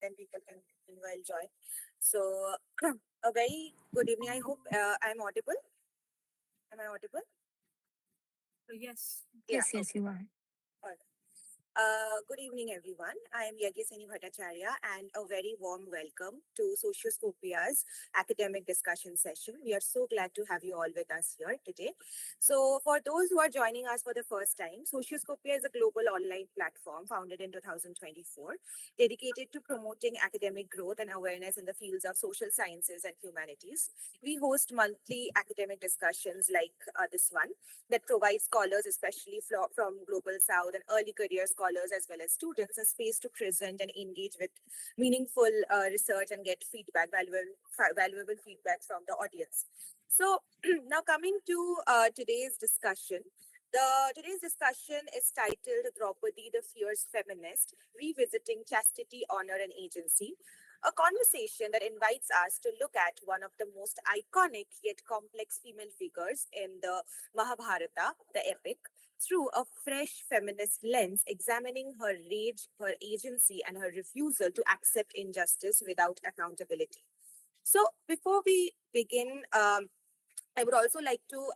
then people can enjoy. So, a very good evening. I hope I'm audible. Am I audible? Yes. Yeah. Yes, yes, Okay. you are. All right. Good evening, everyone. I am Yagyaseni Bhattacharya, and a very warm welcome to Socioscopia's academic discussion session. We are so glad to have you all with us here today. So, for those who are joining us for the first time, Socioscopia is a global online platform founded in 2024, dedicated to promoting academic growth and awareness in the fields of social sciences and humanities. We host monthly academic discussions like this one that provides scholars, especially from Global South and early career scholars, as well as students, a space to present and engage with meaningful research and get valuable feedback from the audience. So now coming to today's discussion. Today's discussion is titled Draupadi, the Fierce Feminist, Revisiting Chastity, Honor, and Agency, a conversation that invites us to look at one of the most iconic yet complex female figures in the Mahabharata, the epic, through a fresh feminist lens, examining her rage, her agency, and her refusal to accept injustice without accountability. So, before we begin, I would also like to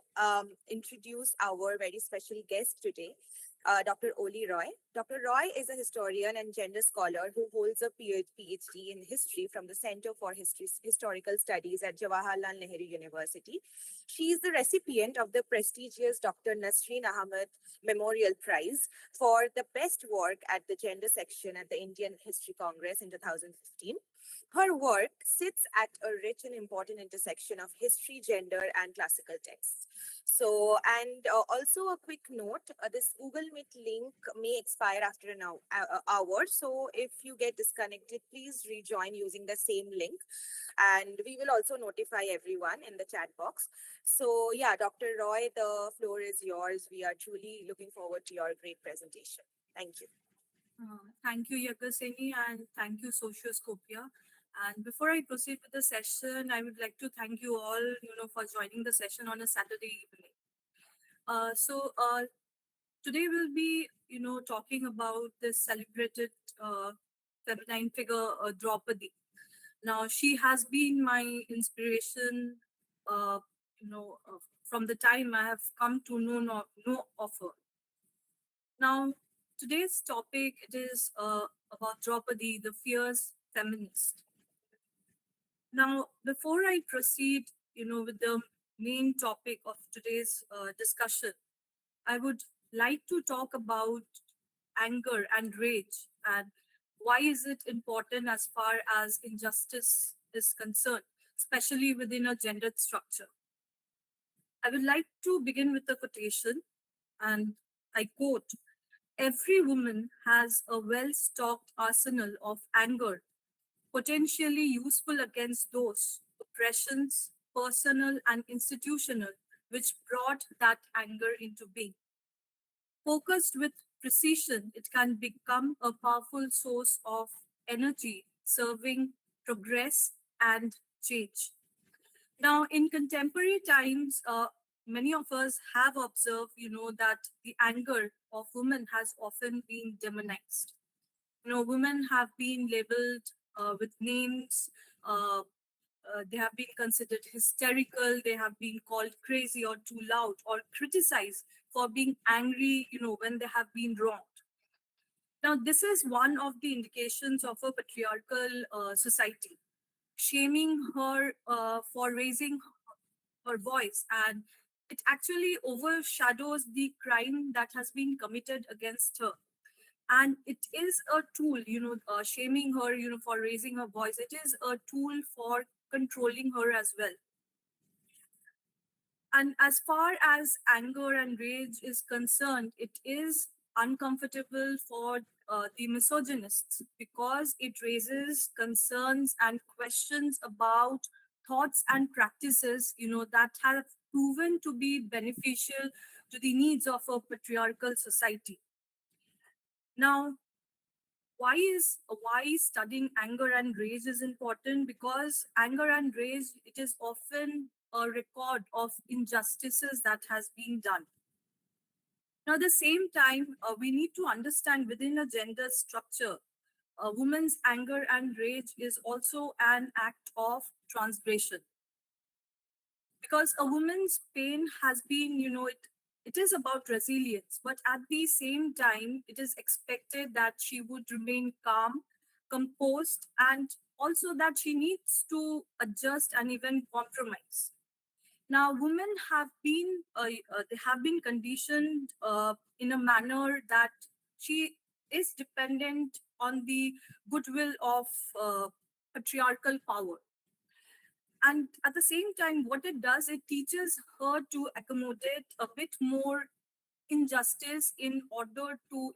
introduce our very special guest today, Dr. Oli Roy. Dr. Roy is a historian and gender scholar who holds a PhD in history from the Center for Historical Studies at Jawaharlal Nehru University. She is the recipient of the prestigious Dr. Nasreen Ahmed Memorial Prize for the best work at the gender section at the Indian History Congress in 2015. Her work sits at a rich and important intersection of history, gender, and classical texts. So, and also a quick note, this Google Meet link may expire after an hour. So, if you get disconnected, please rejoin using the same link. And we will also notify everyone in the chat box. So, yeah, Dr. Roy, the floor is yours. We are truly looking forward to your great presentation. Thank you. Thank you, Yagaseni, and thank you, Socioscopia. And before I proceed with the session, I would like to thank you all, for joining the session on a Saturday evening. So today we'll be, talking about this celebrated feminine figure, Draupadi. Now, she has been my inspiration, uh, from the time I have come to know of her. Now, today's topic it is about Draupadi, the fierce feminist. Now, before I proceed, with the main topic of today's discussion, I would like to talk about anger and rage and why is it important as far as injustice is concerned, especially within a gendered structure. I would like to begin with a quotation, and I quote, every woman has a well stocked arsenal of anger, potentially useful against those oppressions, personal and institutional, which brought that anger into being. Focused with precision, it can become a powerful source of energy, serving progress and change. Now, in contemporary times, many of us have observed, that the anger of women has often been demonized. Women have been labeled with names. They have been considered hysterical. They have been called crazy or too loud or criticized for being angry, when they have been wronged. Now, this is one of the indications of a patriarchal society, shaming her for raising her voice, and it actually overshadows the crime that has been committed against her. And it is a tool, shaming her, for raising her voice. It is a tool for controlling her as well. And as far as anger and rage is concerned, it is uncomfortable for the misogynists because it raises concerns and questions about thoughts and practices, that have proven to be beneficial to the needs of a patriarchal society. Now, why studying anger and rage is important? Because anger and rage, it is often a record of injustices that has been done. Now, at the same time, we need to understand within a gender structure, a woman's anger and rage is also an act of transgression, because a woman's pain has been, it is about resilience, but at the same time it is expected that she would remain calm, composed, and also that she needs to adjust and even compromise. Now women have been they have been conditioned in a manner that she is dependent on the goodwill of uh, patriarchal power. And at the same time, what it does, it teaches her to accommodate a bit more injustice in order to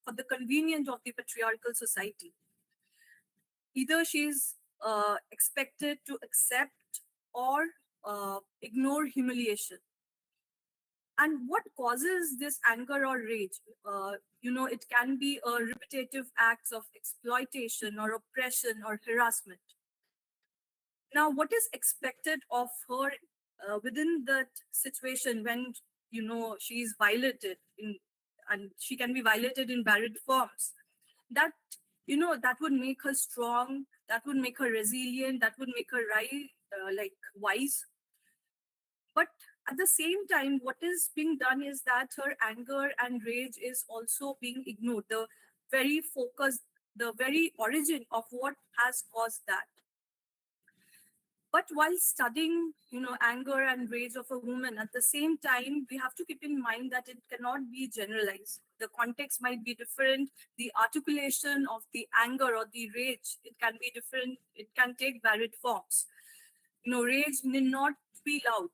for the convenience of the patriarchal society. Either she's expected to accept or ignore humiliation. And what causes this anger or rage? It can be a repetitive acts of exploitation or oppression or harassment. Now, what is expected of her within that situation when she is violated in, and she can be violated in varied forms? That that would make her strong. That would make her resilient. That would make her wise. But at the same time, what is being done is that her anger and rage is also being ignored. The very focus, the very origin of what has caused that. But while studying, anger and rage of a woman, at the same time, we have to keep in mind that it cannot be generalized. The context might be different. The articulation of the anger or the rage, it can be different. It can take varied forms. Rage need not be loud.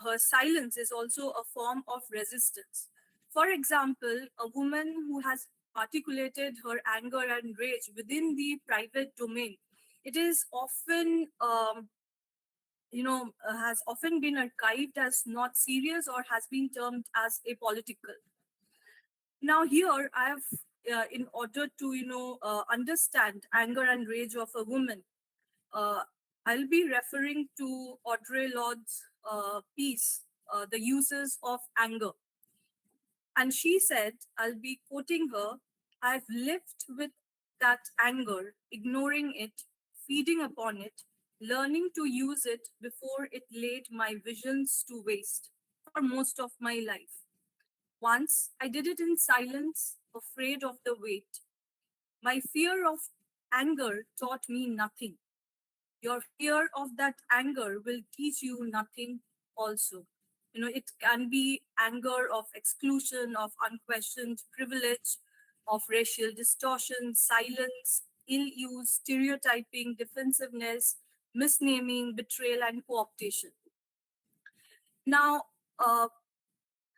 Her silence is also a form of resistance. For example, a woman who has articulated her anger and rage within the private domain, it is often has often been archived as not serious or has been termed as apolitical. Now here I have in order to understand anger and rage of a woman, uh, I'll be referring to Audre Lorde's piece, The Uses of Anger. And she said, I'll be quoting her, I've lived with that anger, ignoring it, feeding upon it, learning to use it before it laid my visions to waste for most of my life. Once I did it in silence, afraid of the weight. My fear of anger taught me nothing. Your fear of that anger will teach you nothing also. It can be anger of exclusion, of unquestioned privilege, of racial distortion, silence, ill use, stereotyping, defensiveness, misnaming, betrayal, and co-optation. Now,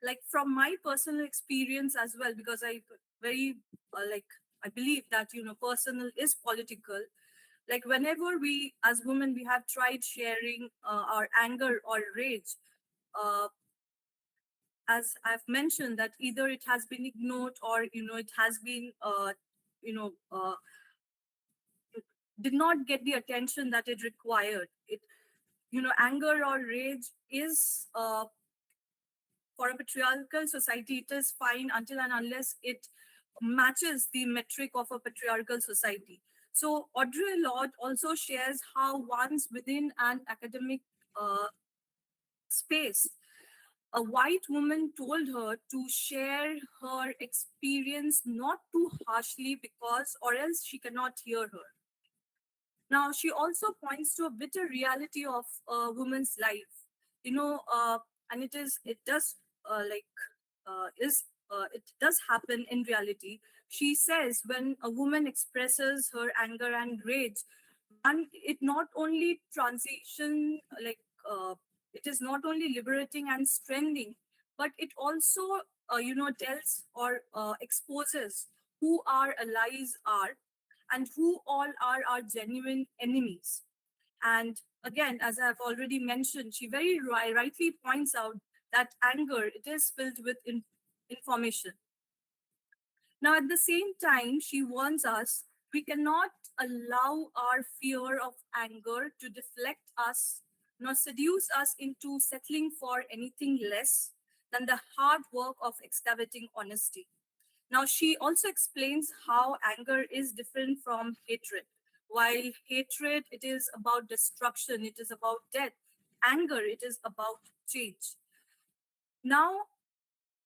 like from my personal experience as well, because I very like I believe that personal is political. Like whenever we as women we have tried sharing our anger or rage, uh, as I've mentioned, that either it has been ignored or it has been you know uh, did not get the attention that it required. It Anger or rage is for a patriarchal society, it is fine until and unless it matches the metric of a patriarchal society. So Audre Lorde also shares how once within an academic uh, space, a white woman told her to share her experience not too harshly because or else she cannot hear her. Now, she also points to a bitter reality of a woman's life, you know, and it does is it does happen in reality. She says when a woman expresses her anger and rage, and it not only transition it is not only liberating and strengthening, but it also tells or exposes who our allies are and who all are our genuine enemies. And again, as I've already mentioned, she very rightly points out that anger it is filled with information. Now, at the same time, she warns us we cannot allow our fear of anger to deflect us nor seduce us into settling for anything less than the hard work of excavating honesty. Now, she also explains how anger is different from hatred. While hatred, it is about destruction, it is about death. Anger, it is about change. Now,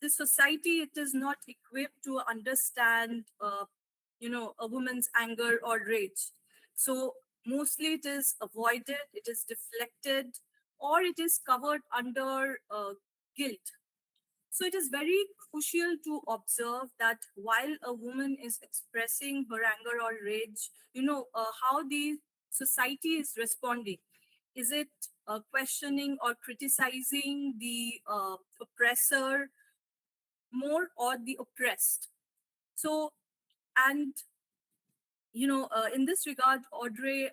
the society, it is not equipped to understand, a woman's anger or rage. So mostly it is avoided, it is deflected, or it is covered under guilt. So it is very crucial to observe that while a woman is expressing her anger or rage, how the society is responding. Is it questioning or criticizing the oppressor more, or the oppressed? So, and in this regard, Audre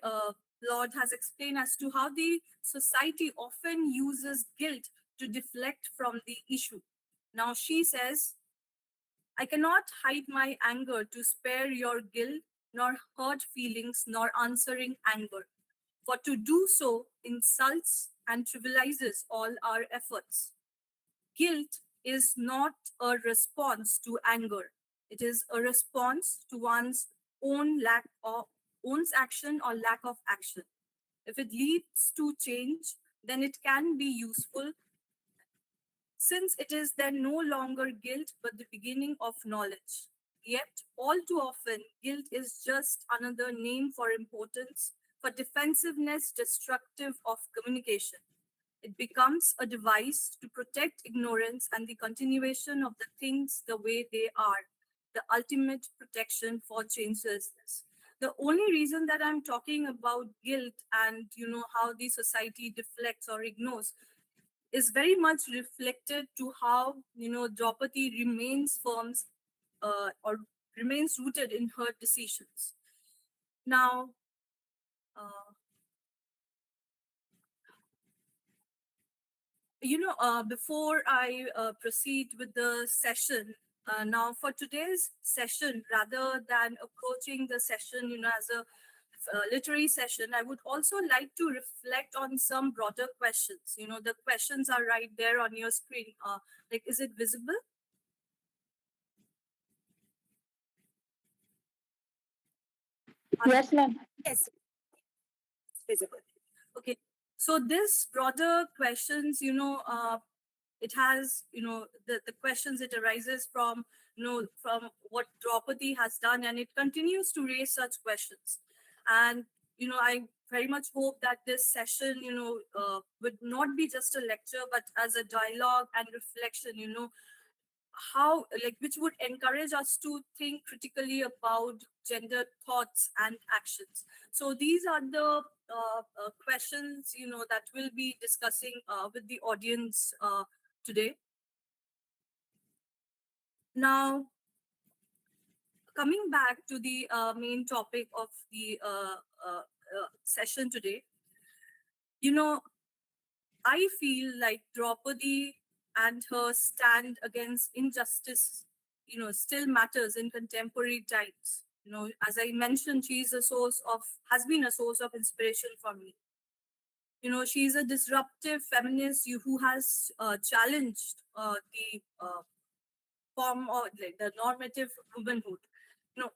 Lorde has explained as to how the society often uses guilt to deflect from the issue. Now she says, I cannot hide my anger to spare your guilt, nor hurt feelings, nor answering anger. For to do so insults and trivializes all our efforts. Guilt is not a response to anger. It is a response to one's own lack of one's action or lack of action. If it leads to change, then it can be useful, since it is then no longer guilt but the beginning of knowledge. Yet, all too often, guilt is just another name for importance, for defensiveness destructive of communication. It becomes a device to protect ignorance and the continuation of the things the way they are, the ultimate protection for changelessness. The only reason that I'm talking about guilt and how the society deflects or ignores is very much reflected to how Draupadi remains firm, or remains rooted in her decisions. Now, uh, before I proceed with the session, now for today's session, rather than approaching the session, as a literary session, I would also like to reflect on some broader questions. The questions are right there on your screen. Like, is it visible? Yes, ma'am. Yes, it's visible. Okay. So this broader questions, it has, the questions, it arises from, from what Draupadi has done, and it continues to raise such questions. And, I very much hope that this session, would not be just a lecture, but as a dialogue and reflection, how, like, which would encourage us to think critically about gender thoughts and actions. So these are the questions, that we'll be discussing with the audience today. Now, coming back to the main topic of the session today, you know, I feel like Draupadi and her stand against injustice, still matters in contemporary times. As I mentioned, has been a source of inspiration for me. She's a disruptive feminist who has challenged the form or like the normative womanhood. You know,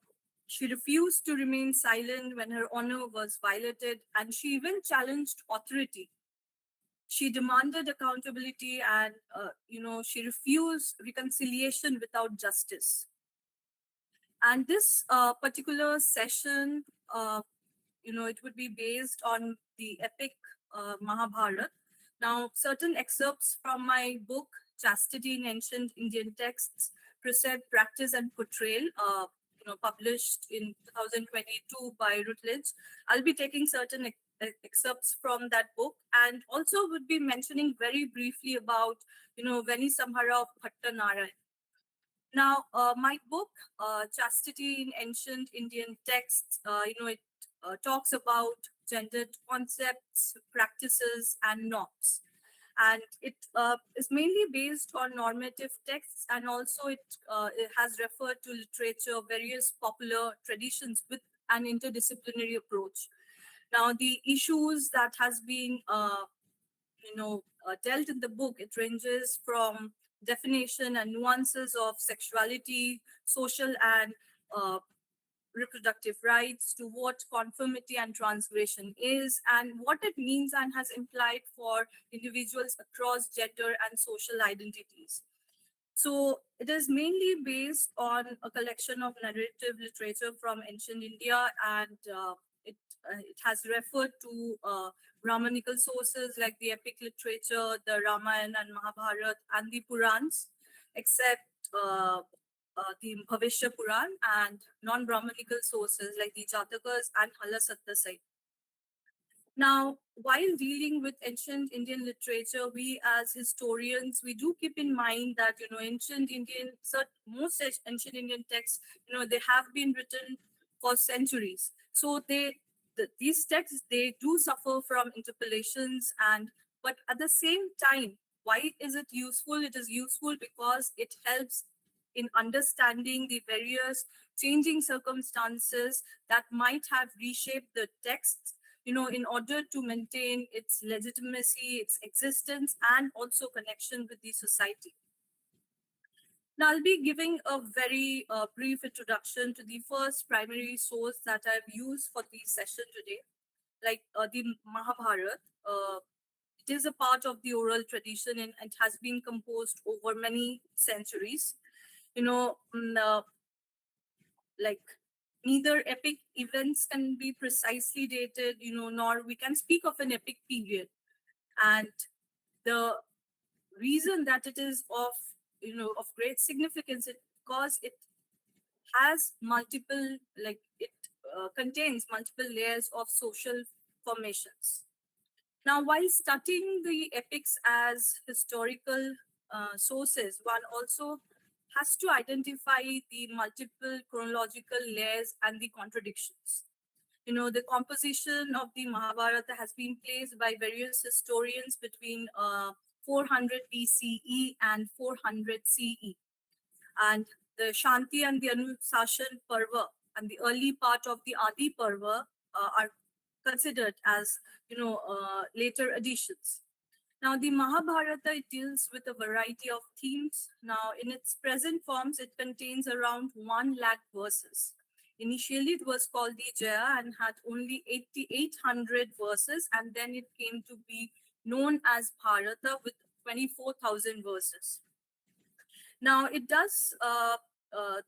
she refused to remain silent when her honor was violated, and she even challenged authority. She demanded accountability, and she refused reconciliation without justice. And this particular session, it would be based on the epic Mahabharata. Now, certain excerpts from my book, Chastity in Ancient Indian Texts, Precept, Practice, and Portrayal, published in 2022 by Routledge. I'll be taking certain excerpts from that book, and also would be mentioning very briefly about, Veni Samhara of Bhattanarayan. Now, my book, Chastity in Ancient Indian Texts, it talks about gendered concepts, practices, and norms. And it is mainly based on normative texts, and also it has referred to literature, various popular traditions with an interdisciplinary approach. Now, the issues that has been dealt in the book, it ranges from definition and nuances of sexuality, social and uh, reproductive rights, to what conformity and transgression is, and what it means and has implied for individuals across gender and social identities. So it is mainly based on a collection of narrative literature from ancient India, and it has referred to Brahmanical sources like the epic literature, the Ramayana and Mahabharata, and the Purans, except the Bhavishya Puran, and non-Brahmanical sources like the Jatakas and Hala Sattasai. Now, while dealing with ancient Indian literature, we as historians, we do keep in mind that, most ancient Indian texts, they have been written for centuries. So these texts, they do suffer from interpolations, but at the same time, why is it useful? It is useful because it helps in understanding the various changing circumstances that might have reshaped the texts, in order to maintain its legitimacy, its existence, and also connection with the society. Now, I'll be giving a very brief introduction to the first primary source that I've used for the session today, like the Mahabharata. It is a part of the oral tradition and it has been composed over many centuries. Like neither epic events can be precisely dated, nor we can speak of an epic period. And the reason that it is of great significance is because it has multiple, like it contains multiple layers of social formations. Now, while studying the epics as historical sources, one also has to identify the multiple chronological layers and the contradictions. The composition of the Mahabharata has been placed by various historians between 400 BCE and 400 CE. And the Shanti and the Anushasan Parva and the early part of the Adi Parva are considered as, later additions. Now, the Mahabharata, it deals with a variety of themes. Now, in its present forms, it contains around 1 lakh verses. Initially, it was called the Jaya and had only 8,800 verses, and then it came to be known as Bharata with 24,000 verses. Now, it does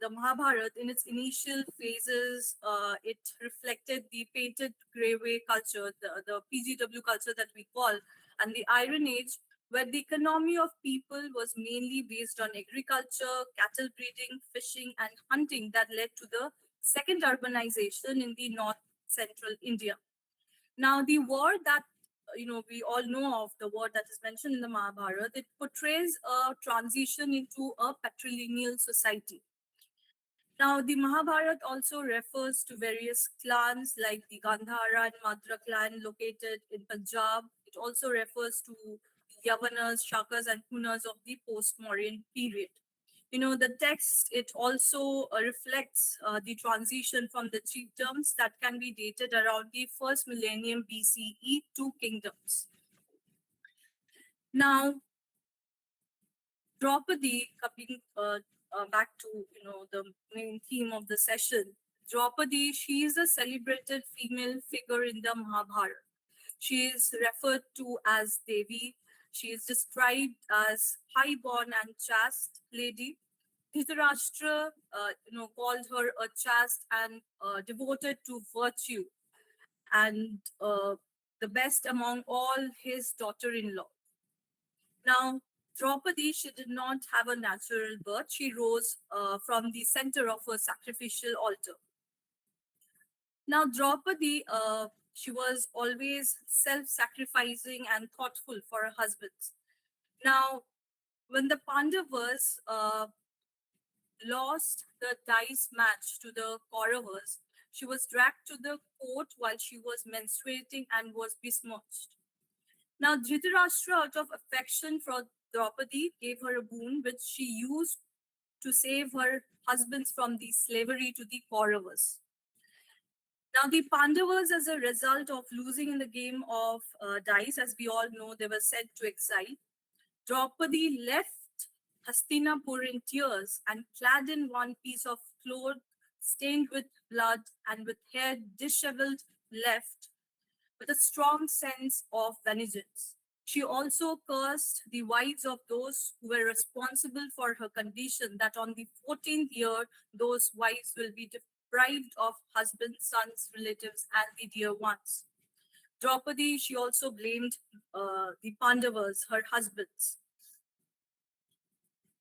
the Mahabharata in its initial phases, it reflected the painted grey way culture, the PGW culture that we call, and the Iron Age, where the economy of people was mainly based on agriculture, cattle breeding, fishing, and hunting that led to the second urbanization in the north central India. Now, the war that we all know of, the war that is mentioned in the Mahabharata, it portrays a transition into a patrilineal society. Now, the Mahabharata also refers to various clans like the Gandhara and Madra clan located in Punjab. It also refers to Yavanas, Shakas, and Hunas of the post-Mauryan period. The text, it also reflects the transition from the chiefdoms that can be dated around the first millennium BCE to kingdoms. Now, Draupadi, coming back to the main theme of the session, Draupadi, she is a celebrated female figure in the Mahabharata. She is referred to as Devi. She is described as high-born and chaste lady. Dhritarashtra, called her a chaste and devoted to virtue, and the best among all his daughter-in-law. Now, Draupadi, she did not have a natural birth. She rose from the center of a sacrificial altar. Now, Draupadi, she was always self-sacrificing and thoughtful for her husbands. Now, when the Pandavas lost the dice match to the Kauravas, she was dragged to the court while she was menstruating and was besmirched. Now, Dhritarashtra, out of affection for Draupadi, gave her a boon which she used to save her husbands from the slavery to the Kauravas. Now, the Pandavas, as a result of losing in the game of dice, as we all know, they were sent to exile. Draupadi left Hastinapur in tears and clad in one piece of cloth stained with blood and with hair disheveled left with a strong sense of vengeance. She also cursed the wives of those who were responsible for her condition, that on the 14th year, those wives will be deprived of husbands, sons, relatives, and the dear ones. Draupadi, she also blamed the Pandavas, her husbands.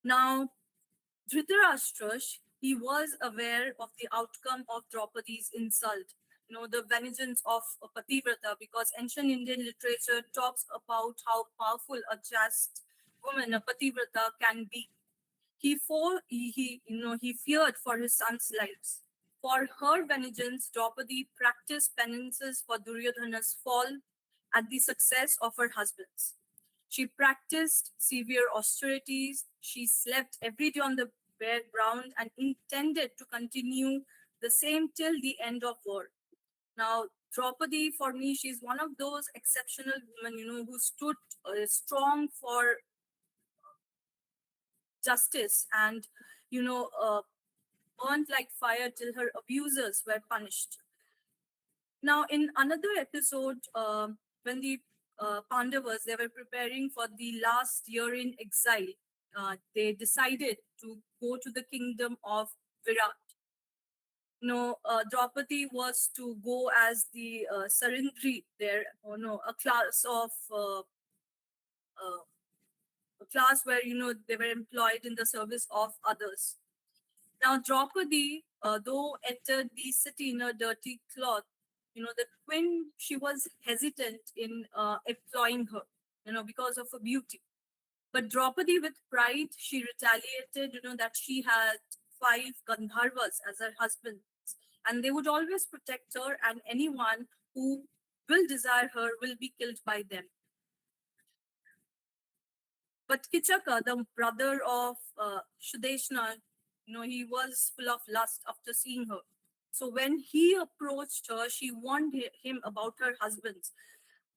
Now, Dhritarashtra, he was aware of the outcome of Draupadi's insult, the vengeance of a Pativrata, because ancient Indian literature talks about how powerful a chaste woman, a Pativrata, can be. He feared for his son's lives. For her vengeance, Draupadi practiced penances for Duryodhana's fall and the success of her husbands. She practiced severe austerities. She slept every day on the bare ground and intended to continue the same till the end of war. Now, Draupadi, for me, she's one of those exceptional women, who stood strong for justice and, you know, uh, burned like fire till her abusers were punished. Now, in another episode, when the Pandavas they were preparing for the last year in exile, they decided to go to the kingdom of Virat. No, Draupadi was to go as the Sarindri there, or no, uh, a class where they were employed in the service of others. Now, Draupadi, though entered the city in a dirty cloth, the queen, she was hesitant in employing her, because of her beauty. But Draupadi, with pride, she retaliated, that she had five Gandharvas as her husbands, and they would always protect her, and anyone who will desire her will be killed by them. But Kichaka, the brother of Shudeshna, he was full of lust after seeing her. So when he approached her, she warned him about her husbands.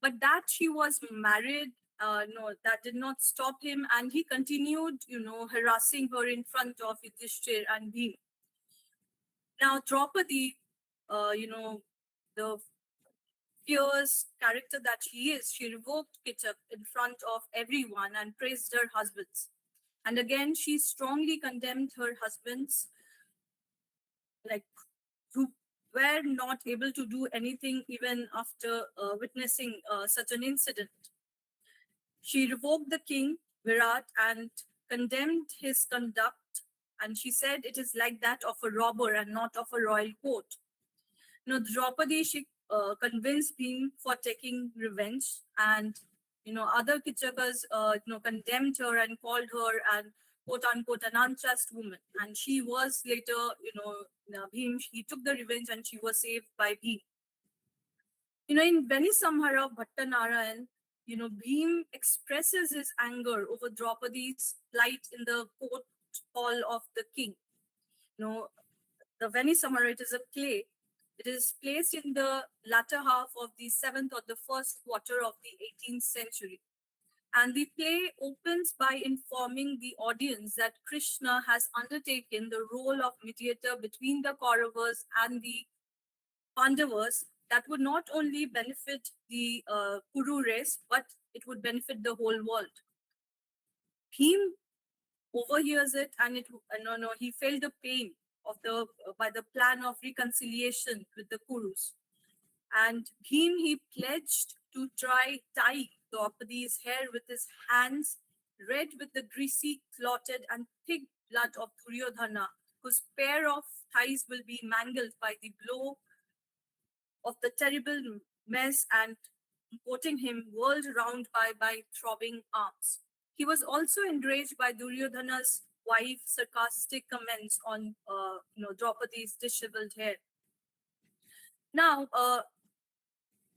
But that she was married, no, that did not stop him, and he continued, harassing her in front of Yudhishthir and Bhim. Now Draupadi, the fierce character that she is, she revoked Kichak in front of everyone and praised her husbands. And again, she strongly condemned her husbands, like who were not able to do anything even after witnessing such an incident. She revoked the king, Virat, and condemned his conduct. And she said it is like that of a robber and not of a royal court. Draupadi, she convinced him for taking revenge, and other Kichakas, condemned her and called her an quote unquote an unjust woman. And she was later, Bhim, he took the revenge and she was saved by Bhim. In Veni Samhara of Bhattanarayan, Bhim expresses his anger over Draupadi's plight in the court hall of the king. The Veni Samhara, it is a play. It is placed in the latter half of the 7th or the first quarter of the 18th century. And the play opens by informing the audience that Krishna has undertaken the role of mediator between the Kauravas and the Pandavas that would not only benefit the Kuru race, but it would benefit the whole world. Bhim overhears it, and he felt the pain of the by the plan of reconciliation with the Kurus. And Bhim, he pledged to try tie Draupadi's hair with his hands, red with the greasy, clotted, and thick blood of Duryodhana, whose pair of thighs will be mangled by the blow of the terrible mess, and putting him whirled round by throbbing arms. He was also enraged by Duryodhana's wife's sarcastic comments on Draupadi's disheveled hair. Now,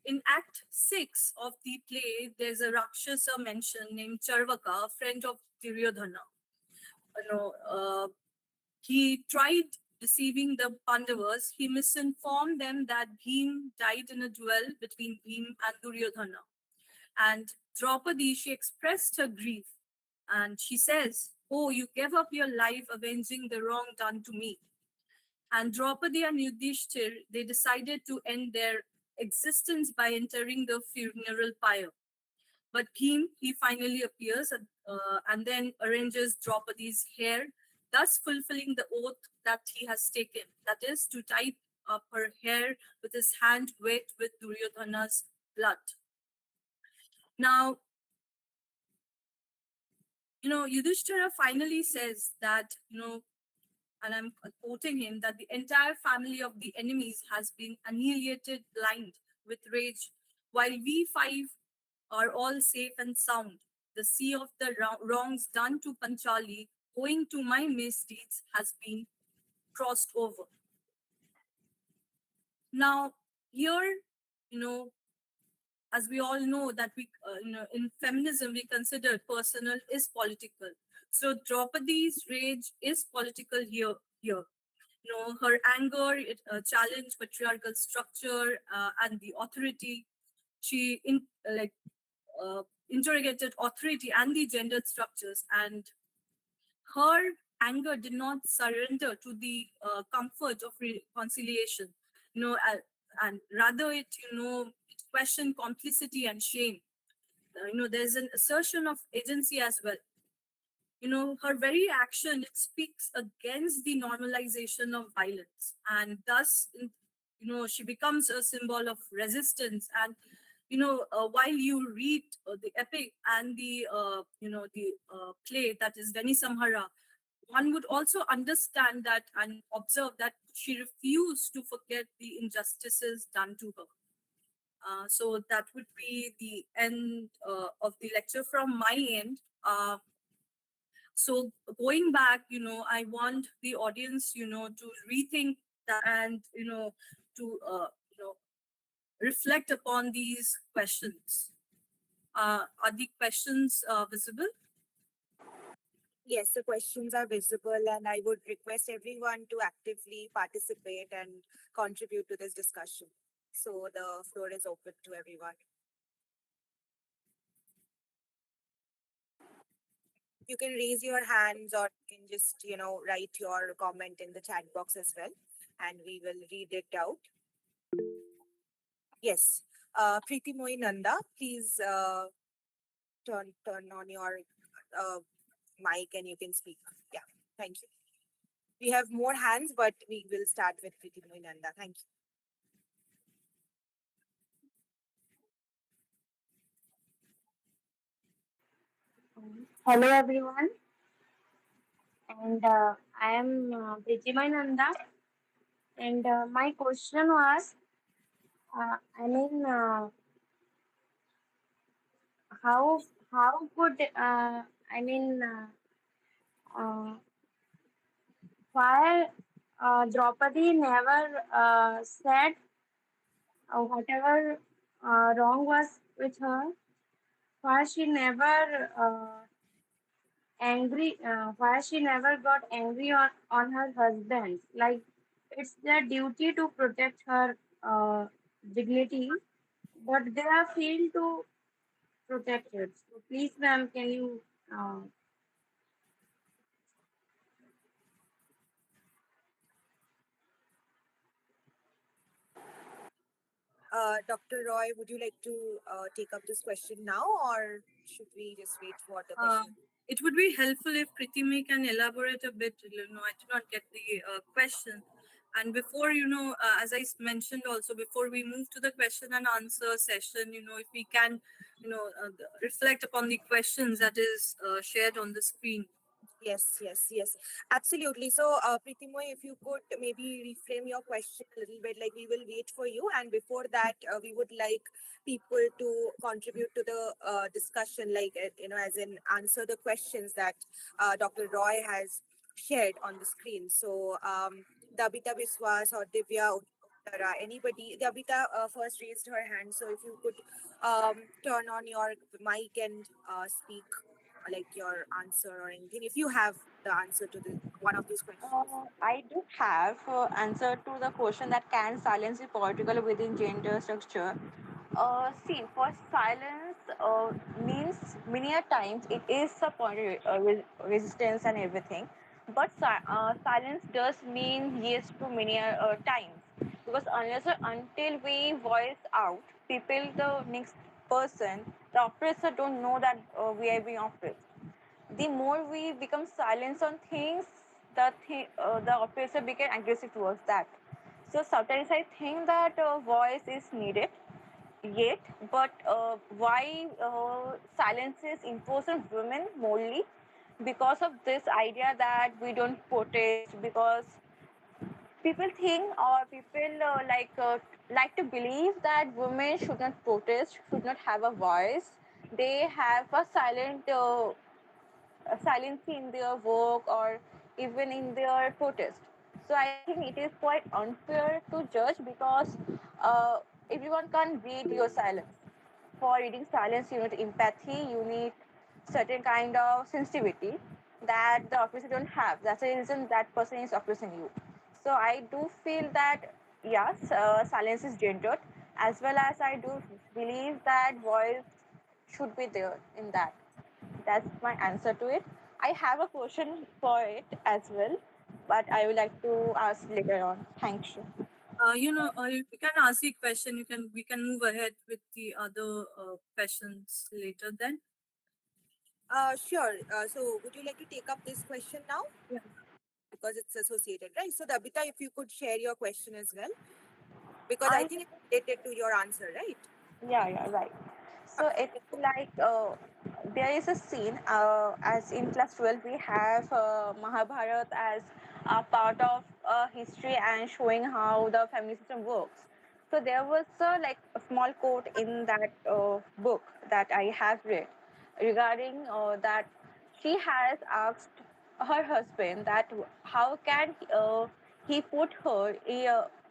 in Act 6 of the play, there's a Rakshasa mentioned named Charvaka, a friend of Duryodhana. He tried deceiving the Pandavas. He misinformed them that Bhim died in a duel between Bhim and Duryodhana. And Draupadi, she expressed her grief, and she says, Oh, you gave up your life avenging the wrong done to me. And Draupadi and Yudhishthir, they decided to end their existence by entering the funeral pyre. But Bhim, he finally appears and then arranges Draupadi's hair, thus fulfilling the oath that he has taken. That is, to tie up her hair with his hand wet with Duryodhana's blood. Now, Yudhishthira finally says that, and I'm quoting him, that the entire family of the enemies has been annihilated blind with rage, while we five are all safe and sound. The sea of the wrongs done to Panchali, owing to my misdeeds, has been crossed over. Now, here, you know, as we all know that in feminism we consider personal is political. So Draupadi's rage is political here. Here, her anger, it challenged patriarchal structure and the authority. She interrogated authority and the gendered structures, and her anger did not surrender to the comfort of reconciliation, and rather it questioned complicity and shame. There's an assertion of agency as well. Her very action, it speaks against the normalization of violence, and thus she becomes a symbol of resistance. And while you read the epic and the play, that is Veni Samhara, one would also understand that and observe that she refused to forget the injustices done to her. So that would be the end of the lecture from my end. So going back, I want the audience, to rethink that, and to reflect upon these questions. Are the questions visible? Yes, the questions are visible, and I would request everyone to actively participate and contribute to this discussion. So the floor is open to everyone. You can raise your hands, or you can just, write your comment in the chat box as well, and we will read it out. Yes. Preeti Moy Nanda, please turn on your uh, mic and you can speak. Yeah, thank you. We have more hands, but we will start with Preeti Moy Nanda. Thank you. Hello everyone, and I am Pritima Nanda. And my question was, I mean, how could I mean, uh, why Draupadi never said whatever wrong was with her? Why she never why she never got angry on her husband? Like, it's their duty to protect her dignity, but they are failed to protect it. So please, ma'am, can you Dr. Roy, would you like to take up this question now, or should we just wait for the Uh, question? it would be helpful if Pritimi can elaborate a bit. I did not get the question. And before, as I mentioned also, before we move to the question and answer session, if we can, reflect upon the questions that is shared on the screen. Yes, absolutely. So, Pritimoy, if you could maybe reframe your question a little bit, like we will wait for you. And before that, we would like people to contribute to the discussion, like, as in answer the questions that Dr. Roy has shared on the screen. So, Dabita Biswas or Divya Uttara, anybody, Dabita first raised her hand. So, if you could turn on your mic and speak like your answer or anything if you have the answer to the one of these questions. I do have answer to the question that can silence be political within gender structure. See, for silence means many a times it is a point of resistance and everything, but silence does mean yes to many times, because unless or until we voice out, people, the next person, the oppressor don't know that we are being oppressed. The more we become silent on things, the oppressor become aggressive towards that. So sometimes I think that voice is needed yet, but why silence is imposed on women morely, because of this idea that we don't protest, because people think, or people like to believe that women should not protest, should not have a voice. They have a silence in their work or even in their protest. So I think it is quite unfair to judge, because everyone can't read your silence. For reading silence, you need empathy, you need certain kind of sensitivity that the oppressor don't have. That's the reason that person is oppressing you. So I do feel that yes, silence is gendered, as well as I do believe that voice should be there in that. That's my answer to it. I have a question for it as well, but I would like to ask later on. Thank you. You can ask the question. We can move ahead with the other questions later. Then, Sure. So would you like to take up this question now? yeah. Because it's associated, right? So Dabita, if you could share your question as well, because I I think it's related to your answer, right? Yeah, right. So it's like there is a scene, as in class 12 we have Mahabharata as a part of history and showing how the family system works. So there was a small quote in that book that I have read regarding that she has asked her husband that how can he put her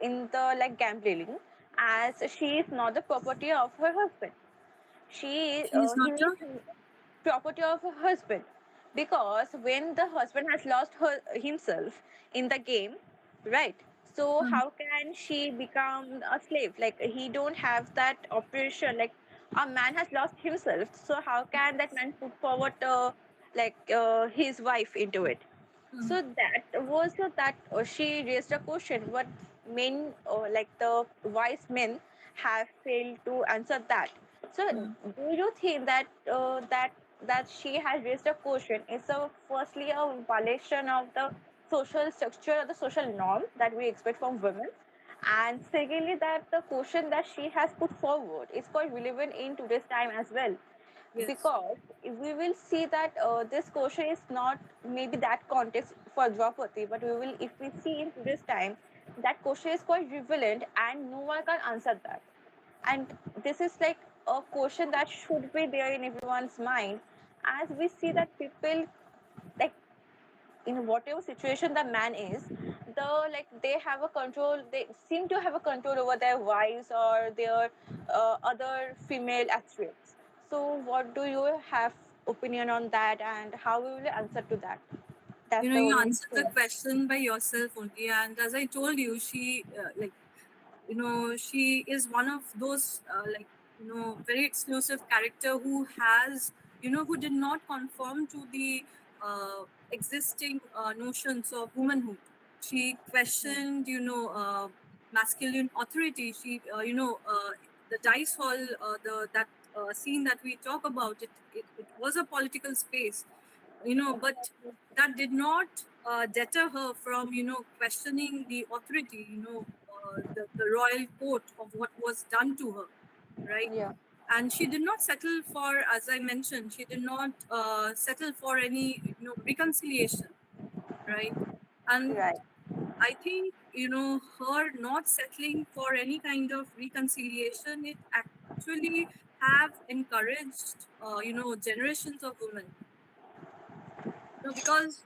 in the like gambling, as she is not the property of her husband. She's He not a. needs property of her husband, because when the husband has lost himself in the game, right? So Hmm, how can she become a slave? Like he don't have that operation. Like a man has lost himself, so how can that man put forward his wife into it? hmm, So that was that she raised a question. What men, like the wise men, have failed to answer that. So hmm. do you think that that she has raised a question is a firstly a violation of the social structure or the social norm that we expect from women, and secondly that the question that she has put forward is quite relevant in today's time as well, Yes. because if we will see that this question is not maybe that context for Draupadi, but we will, if we see in today's time, that question is quite relevant and no one can answer that. And this is like a question that should be there in everyone's mind, as we see that people, like in whatever situation the man is, they have a control, they seem to have a control over their wives or their other female aspects. So what do you have opinion on that, and how will you answer to that? That's the You only answered the thing. question by yourself only, and as I told you, she she is one of those very exclusive character who has who did not conform to the existing notions of womanhood. She questioned masculine authority. She the dice hall, the that scene that we talk about, it was a political space, but that did not deter her from questioning the authority, the royal court of what was done to her, right? Yeah, And she did not settle for, as I mentioned, she did not settle for any reconciliation, right? And right, I think her not settling for any kind of reconciliation, it actually have encouraged generations of women, because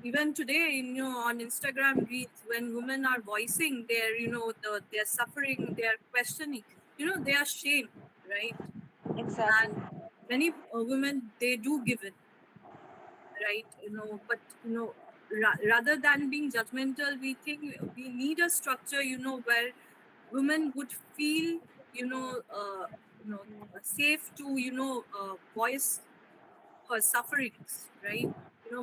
even today, on Instagram reels, when women are voicing their, their suffering, their questioning, they are shamed, right? exactly, And many women, they do give in, right? But rather than being judgmental, we think we need a structure, where women would feel you know, safe to, voice her sufferings, right?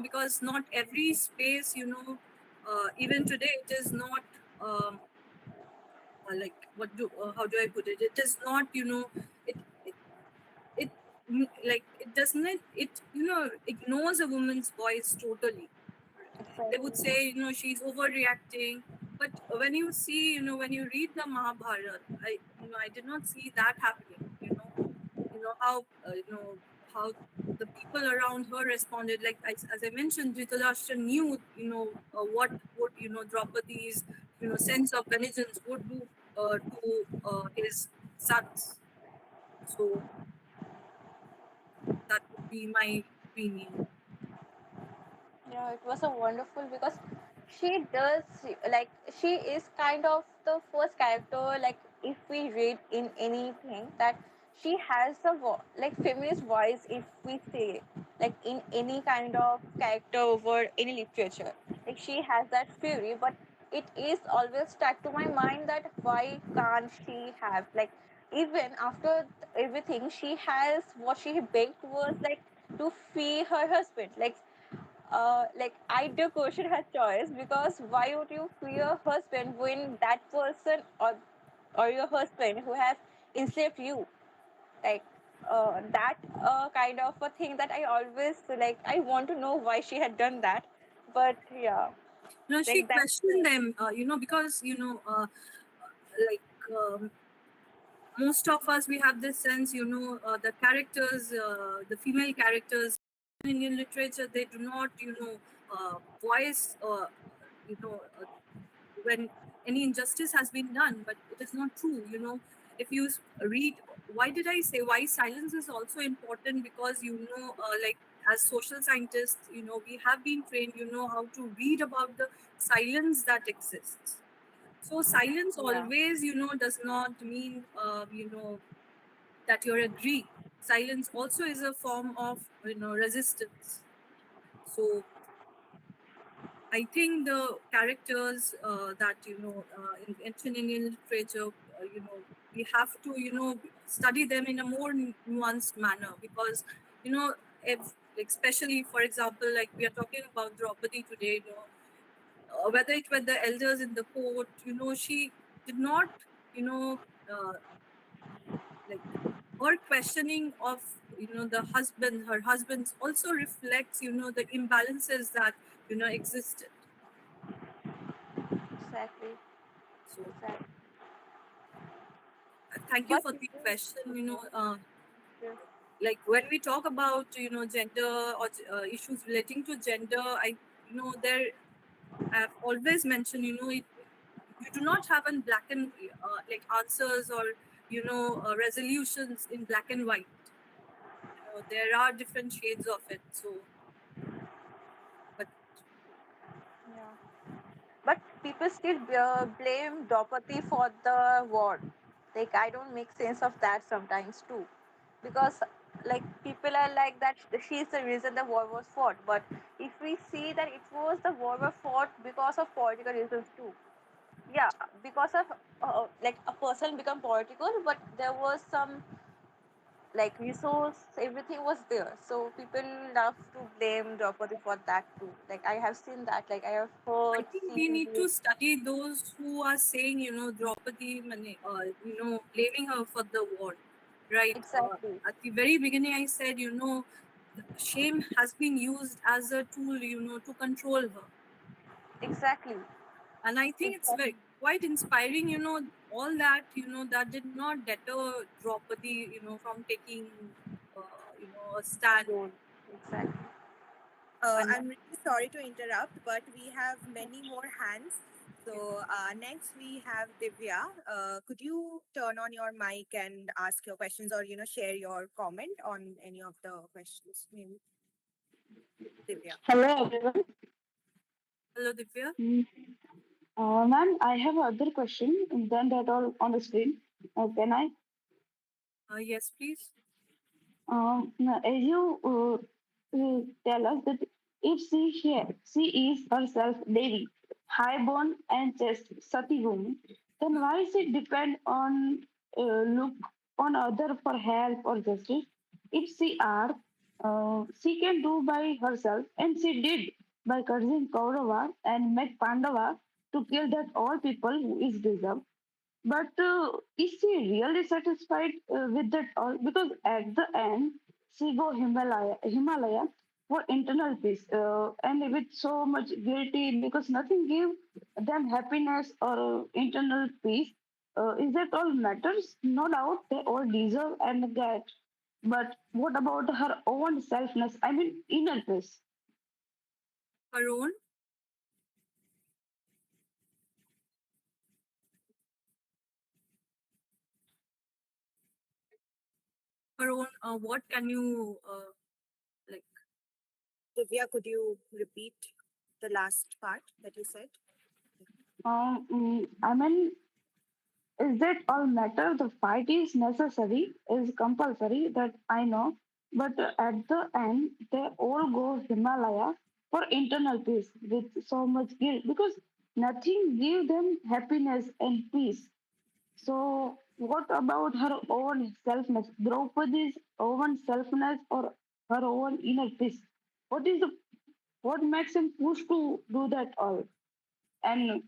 Because not every space, even today, it is not, um, like, how do I put it? It is not, it, it, it like, it doesn't, it, ignores a woman's voice totally. They would Exactly. say, she's overreacting. But when you see, when you read the Mahabharata, I did not see that happening. How, how the people around her responded. Like, as I mentioned, Dhritarashtra knew, what would, Draupadi's, sense of vengeance would do to his sons. So that would be my opinion. Yeah, it was a wonderful because she does like she is kind of the first character, like if we read in anything, that she has a like feminist voice, if we say, like in any kind of character over any literature, like she has that fury. But it is always stuck to my mind that why can't she have, like, even after everything she has, what she begged was like to free her husband. Like I do question her choice, because why would you free your husband when that person, or your husband who has enslaved you, like that kind of a thing that I always, like, I want to know why she had done that. But yeah, She like that. questioned them, because, like, most of us, we have this sense, the characters, the female characters in Indian literature, they do not, voice, you know uh, when any injustice has been done. But it is not true. If you read, why did I say why silence is also important? Because, like, as social scientists, we have been trained, how to read about the silence that exists. So silence Yeah, always, does not mean, that you're agree. Silence also is a form of, resistance. So I think the characters, that, in ancient Indian literature, we have to, study them in a more nuanced manner. Because, if, like, especially, for example, like, we are talking about Draupadi today, whether it were the elders in the court, she did not, you know, uh, like, her questioning of, her husband's also reflects, the imbalances that, existed. exactly, So exactly. thank you But for the people, question. yeah, Like, when we talk about, gender, or issues relating to gender, there, I've always mentioned, you do not have in black and, like, answers, or, resolutions in black and white. There are different shades of it. So, but yeah. But people still blame Draupadi for the war. Like I don't make sense of that sometimes too, because like people are like that she's the reason the war was fought. But if we see that it was the war was fought because of political reasons too. Yeah, because of like a person become political, but there was some like resource, everything was there. So people love to blame Draupadi for that too. Like I have seen that, like I have I heard, think we seen need to study those who are saying, Draupadi, blaming her for the war, right? exactly, At the very beginning, I said, shame has been used as a tool, to control her. exactly, And I think it's exactly. very quite inspiring, all that, that did not deter Draupadi, from taking, a stand. Role, exactly. And I'm really sorry to interrupt, but we have many more hands. So next we have Divya. Could you turn on your mic and ask your questions, or share your comment on any of the questions? Maybe Divya. Hello, everyone. hello, Divya. Mm, ma'am, I have another question than that all on the screen. Can I? Yes, please. As you tell us that if she is herself Devi, highborn and just Sati woman, then why is it depend on look on other for help or justice. If she asked, she can do by herself, and she did by cursing Kaurava and make Pandava to kill that all people who is deserved. But is she really satisfied with that all? Because at the end, she go Himalaya for internal peace, and with so much guilty because nothing give them happiness or internal peace. Is that all matters? No doubt they all deserve and get. But what about her own selfness? I mean, inner peace. Her own, what can you like? Divya, could you repeat the last part that you said? I mean, is that all matter? The fight is necessary, is compulsory, that I know. But at the end, they all go Himalaya for internal peace with so much guilt because nothing give them happiness and peace. So, what about her own selfness? Draupadi's own selfness or her own inner peace? What is the what makes him push to do that all and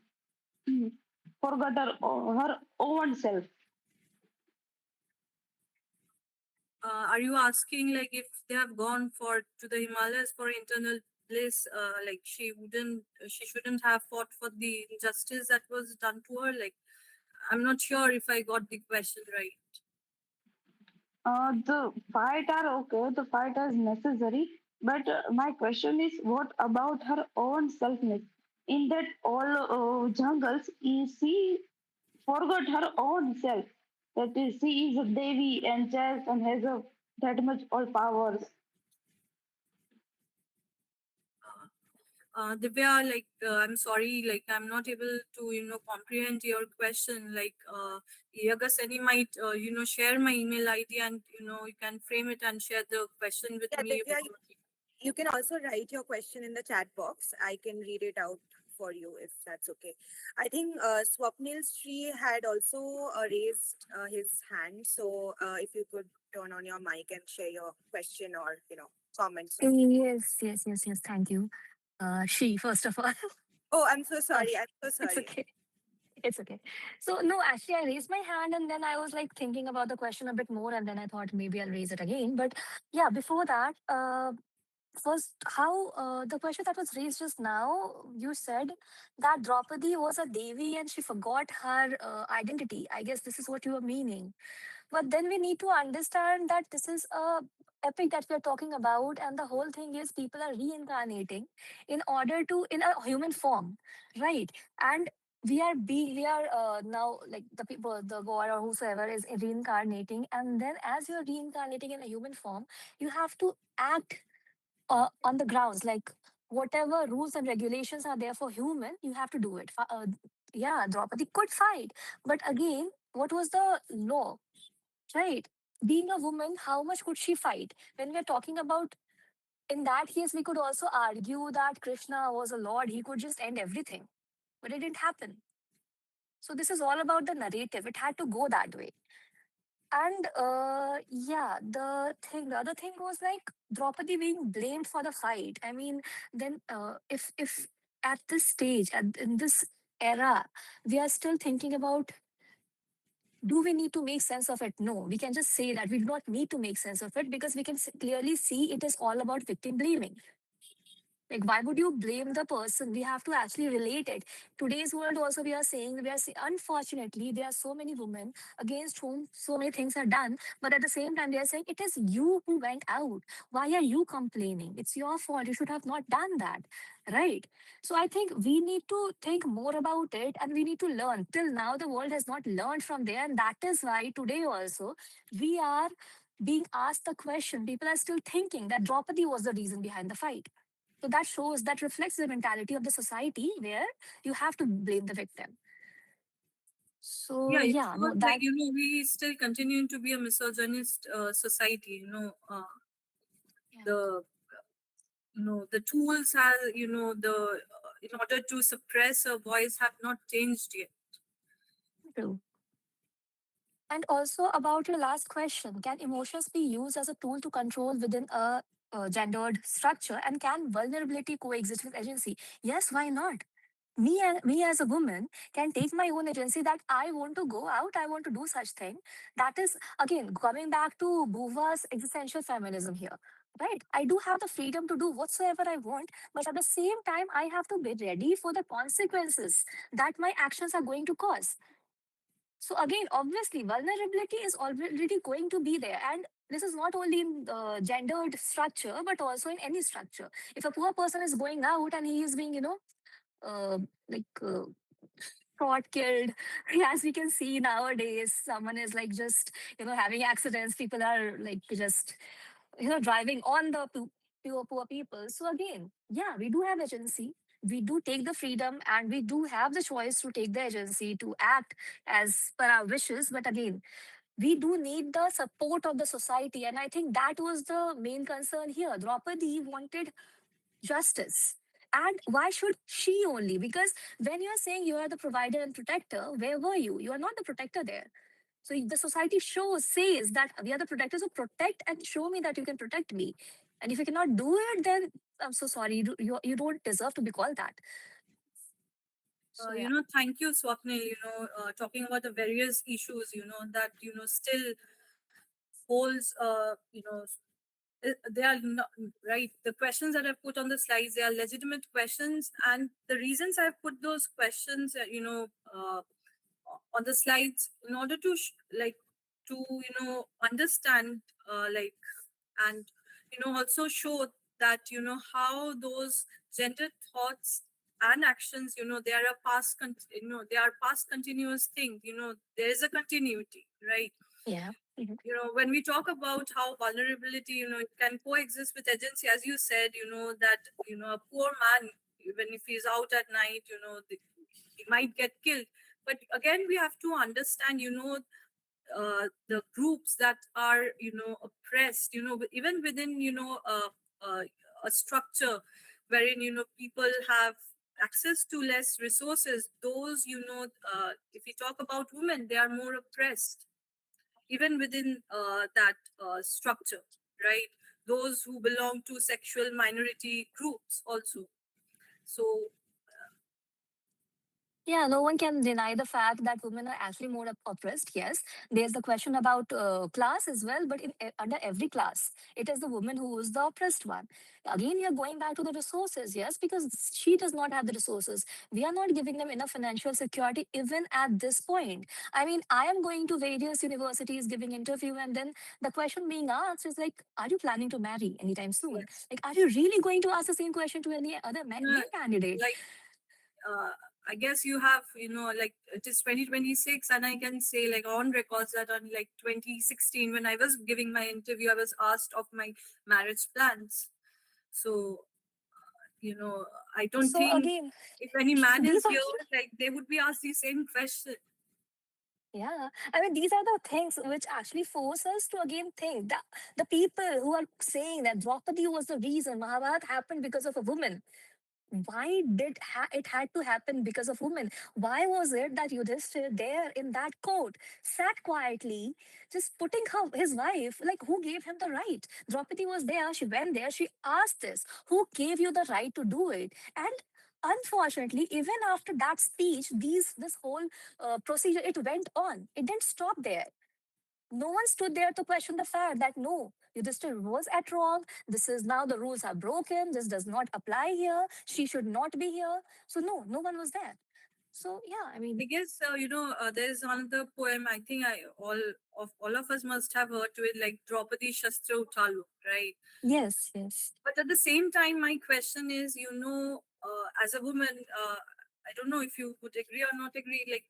forget her own self? Are you asking like if they have gone for to the Himalayas for internal bliss, like she shouldn't have fought for the injustice that was done to her? Like, I'm not sure if I got the question right. The fight are okay, the fight is necessary, but my question is what about her own selfness? In that all jungles, she forgot her own self. That is, she is a Devi and just and has that much all powers. Divya, like, I'm sorry, like, I'm not able to, comprehend your question. Like, Yagaseni might, share my email ID and, you can frame it and share the question with Yeah, me. Divya, you can also write your question in the chat box. I can read it out for you if that's okay. I think Swapnil Sri had also raised his hand. So if you could turn on your mic and share your question or, comments on. Yes. Thank you. She, first of all. Oh, I'm so Uh, sorry. I'm so it's sorry. okay. It's okay. So, no, actually, I raised my hand and then I was like thinking about the question a bit more. And then I thought maybe I'll raise it again. But yeah, before that, first, how the question that was raised just now, you said that Draupadi was a Devi and she forgot her identity. I guess this is what you were meaning. But then we need to understand that this is a epic that we are talking about, and the whole thing is people are reincarnating in order to in a human form, right? And we are now like the people, the god or whosoever is reincarnating, and then as you're reincarnating in a human form, you have to act on the grounds like whatever rules and regulations are there for human, you have to do it. Yeah, Draupadi could fight, but again, what was the law? Right. Being a woman, how much could she fight? When we're talking about, in that case, we could also argue that Krishna was a lord. He could just end everything, but it didn't happen. So this is all about the narrative. It had to go that way. And yeah, the other thing was like Draupadi being blamed for the fight. I mean, then if at this stage, in this era, we are still thinking about, do we need to make sense of it? No, we can just say that we do not need to make sense of it because we can clearly see it is all about victim blaming. Like, why would you blame the person? We have to actually relate it. Today's world, also, unfortunately, there are so many women against whom so many things are done. But at the same time, they are saying, it is you who went out. Why are you complaining? It's your fault. You should have not done that. Right. So I think we need to think more about it and we need to learn. Till now, the world has not learned from there. And that is why today also, we are being asked the question. People are still thinking that Draupadi was the reason behind the fight. So that shows, that reflects the mentality of the society where you have to blame the victim. So Yeah, it yeah, no, shows like, that we still continuing to be a misogynist society, yeah, the the tools have, in order to suppress a voice have not changed yet. true. And also about your last question, can emotions be used as a tool to control within a gendered structure? And can vulnerability coexist with agency? Yes, why not? Me as a woman can take my own agency that I want to go out, I want to do such thing. That is again coming back to Buva's existential feminism here. Right? I do have the freedom to do whatsoever I want, but at the same time, I have to be ready for the consequences that my actions are going to cause. So again, obviously, vulnerability is already going to be there. And this is not only in the gendered structure, but also in any structure. If a poor person is going out and he is being, uh, like shot, killed, as we can see nowadays, someone is like just, having accidents. People are like just, driving on the poor people. So again, yeah, we do have agency. We do take the freedom and we do have the choice to take the agency to act as per our wishes. But again, we do need the support of the society. And I think that was the main concern here. Draupadi wanted justice. And why should she only? Because when you're saying you are the provider and protector, where were you? You are not the protector there. So the society says that we are the protectors, so protect and show me that you can protect me. And if you cannot do it, then I'm so sorry. You don't deserve to be called that. So yeah. Thank you, Swapnil. Talking about the various issues, that still holds, they are not right. The questions that I've put on the slides, they are legitimate questions, and the reasons I've put those questions, on the slides in order to like to understand, and also show that how those gender thoughts and actions, they are a past they are past continuous thing. There is a continuity, right? Yeah. Mhm. When we talk about how vulnerability, it can coexist with agency, as you said, that a poor man, even if he's out at night, he might get killed. But again, we have to understand, the groups that are oppressed, even within uh, a structure wherein people have access to less resources. Those, if we talk about women, they are more oppressed even within that structure, right? Those who belong to sexual minority groups also. So Yeah, no one can deny the fact that women are actually more oppressed. Yes, there's the question about class as well, but under every class, it is the woman who is the oppressed one. Again, you're going back to the resources, yes, because she does not have the resources. We are not giving them enough financial security even at this point. I mean, I am going to various universities giving interview, and then the question being asked is like, are you planning to marry anytime soon? yes, Like, are you really going to ask the same question to any other yeah, male candidate? like uh, I guess you have, like it is 2026, and I can say, like, on records that on like 2016, when I was giving my interview, I was asked of my marriage plans. So, I don't So think again, if any man these is are here, like they would be asked the same question. yeah. I mean, these are the things which actually force us to again think that the people who are saying that Draupadi was the reason Mahabharata happened because of a woman. Why did it had to happen because of women? Why was it that Yudhishthir there in that court sat quietly, just putting his wife, like who gave him the right? Draupadi was there, she went there, she asked this, who gave you the right to do it? And unfortunately, even after that speech, this whole procedure, it went on. It didn't stop there. No one stood there to question the fact that no, Yudhishthir was at wrong. This is now the rules are broken. This does not apply here. She should not be here. So no, no one was there. So yeah, I I mean, guess there's another poem. I think all of us must have heard to it, like Draupadi Shastra Utalu, right? yes, yes. But at the same time, my question is, as a woman, I don't know if you would agree or not agree. Like,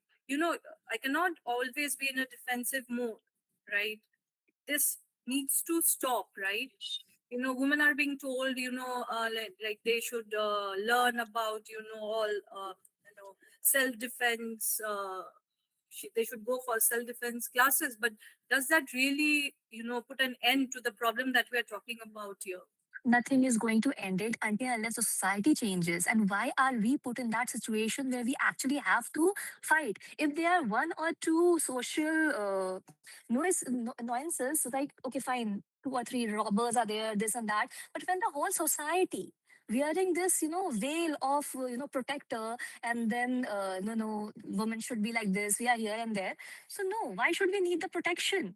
I cannot always be in a defensive mode, right? This needs to stop, right? Women are being told, like they should learn about, all, self defense. They should go for self defense classes. But does that really, put an end to the problem that we are talking about here? nothing is going to end it until unless the society changes. And why are we put in that situation where we actually have to fight? If there are one or two social annoyances, so like, okay, fine, two or three robbers are there, this and that. But when the whole society wearing this, veil of, protector, and then, no, no, women should be like this, we are here and there. So, no, why should we need the protection?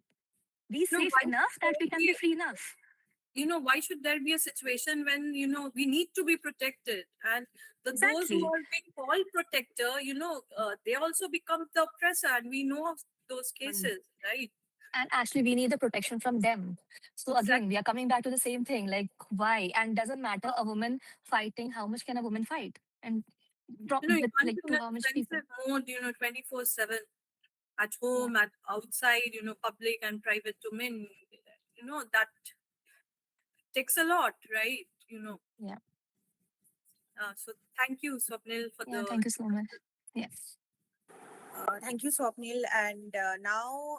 Be No, safe why should enough that there we can be be, free enough. why should there be a situation when, we need to be protected? And those who Exactly. are being called protector, they also become the oppressor. And we know of those Mm. cases, right? And actually, we need the protection from them. So again, Exactly. we are coming back to the same thing. Like, why? And doesn't matter a woman fighting. How much can a woman fight? And You with can't like be in to a how much people? defensive mode, 24/7 at Yeah, home, at outside, public and private domain. That takes a lot, right? yeah, So thank you, Swapnil, for yeah. the Thank you so much. Yes. Thank you, Swapnil. And now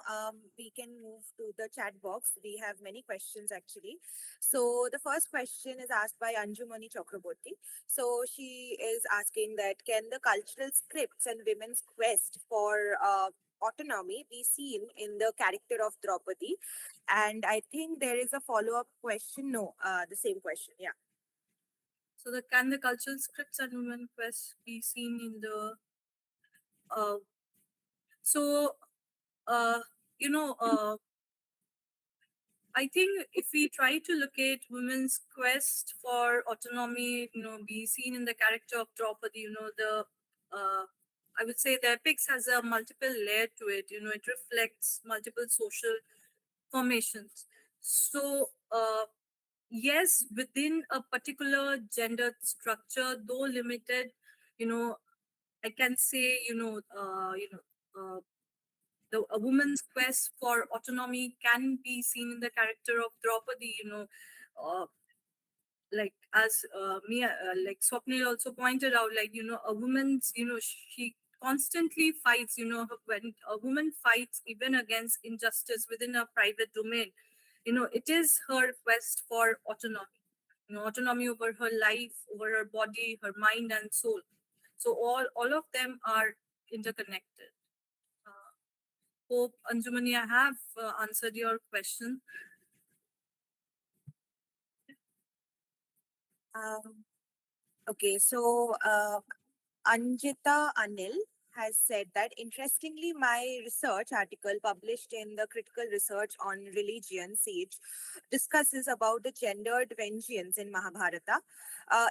we can move to the chat box. We have many questions actually. So the first question is asked by Anjumani Chakraborty. So she is asking that can the cultural scripts and women's quest for autonomy be seen in the character of Draupadi? And I think there is a follow-up question. No, the same question. Yeah. so the can the cultural scripts and women quest be seen in the uh, so uh, you know I think if we try to look at women's quest for autonomy, be seen in the character of Draupadi, I would say the epics has a multiple layer to it. It reflects multiple social formations. So, yes, within a particular gender structure, though limited, you know, I can say, a woman's quest for autonomy can be seen in the character of Draupadi, uh, like as Mia, like Swapnil also pointed out, like, a woman's, she constantly fights, when a woman fights even against injustice within a private domain, it is her quest for autonomy, autonomy over her life, over her body, her mind and soul. So all of them are interconnected. Uh, Hope, Anjumani, I have answered your question. Um, okay, so Anjita Anil has said that interestingly, my research article published in the Critical Research on Religion Sage discusses about the gendered vengeance in Mahabharata.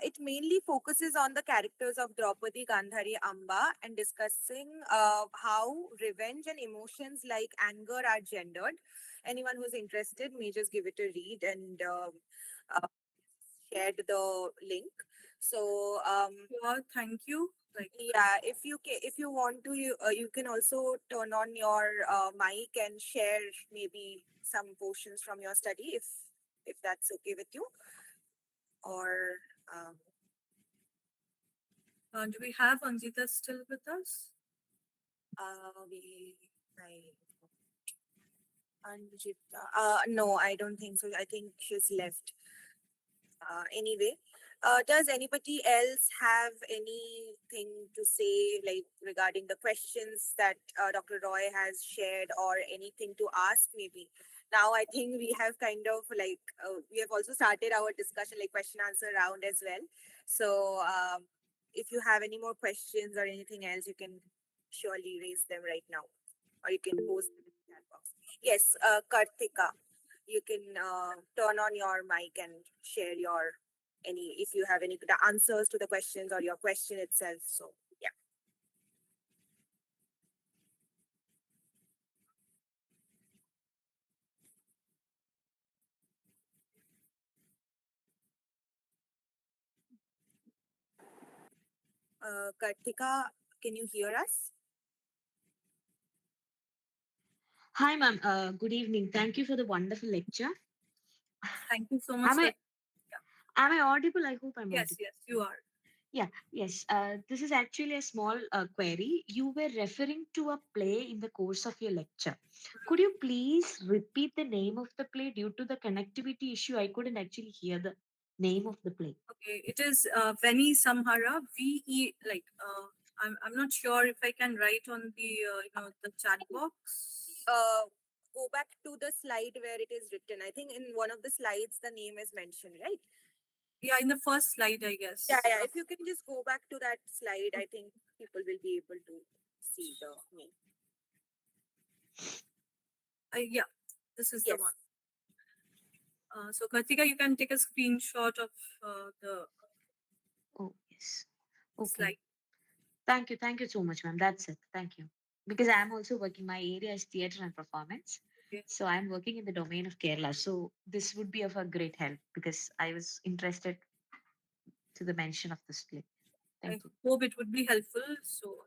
It mainly focuses on the characters of Draupadi, Gandhari, Amba, and discussing how revenge and emotions like anger are gendered. Anyone who's interested may just give it a read and uh, shared the link. So Well, thank you. Like, yeah, if you want to, you can also turn on your mic and share maybe some portions from your study if that's okay with you. Or um, do we have Anjita still with us? we I Anjita. No, I don't think so. I think she's left. Anyway, does anybody else have anything to say, like regarding the questions that Dr. Roy has shared, or anything to ask? Maybe now I think we have kind of like we have also started our discussion, like question answer round as well. So if you have any more questions or anything else, you can surely raise them right now, or you can post them in the chat box. Yes, Karthika, you can turn on your mic and share your any if you have any the answers to the questions or your question itself. So yeah, Karthika, can you hear us? Hi, ma'am. Good evening. Thank you for the wonderful lecture. Thank you so much. Am I Yeah. am I audible? I hope I'm Yes, audible. yes, you are. Yeah, yes. This is actually a small query. You were referring to a play in the course of your lecture. Could you please repeat the name of the play due to the connectivity issue? I couldn't actually hear the. name of the play. Okay, it is Veni Samhara. VE, like I'm not sure if I can write on the the chat box. Uh, Go back to the slide where it is written. I think in one of the slides the name is mentioned, right? Yeah, in the first slide, I Yeah, guess. yeah. If you can just go back to that slide, I think people will be able to see the name. Yeah, this is the Yes. one. So Kartika, you can take a screenshot of the Oh, yes. Okay. slide. Thank you so much, ma'am. That's it. Thank you. Because I'm also working, my area is theatre and performance. Okay. So I'm working in the domain of Kerala. So this would be of a great help because I was interested to the mention of this play. I Thank you. hope it would be helpful. So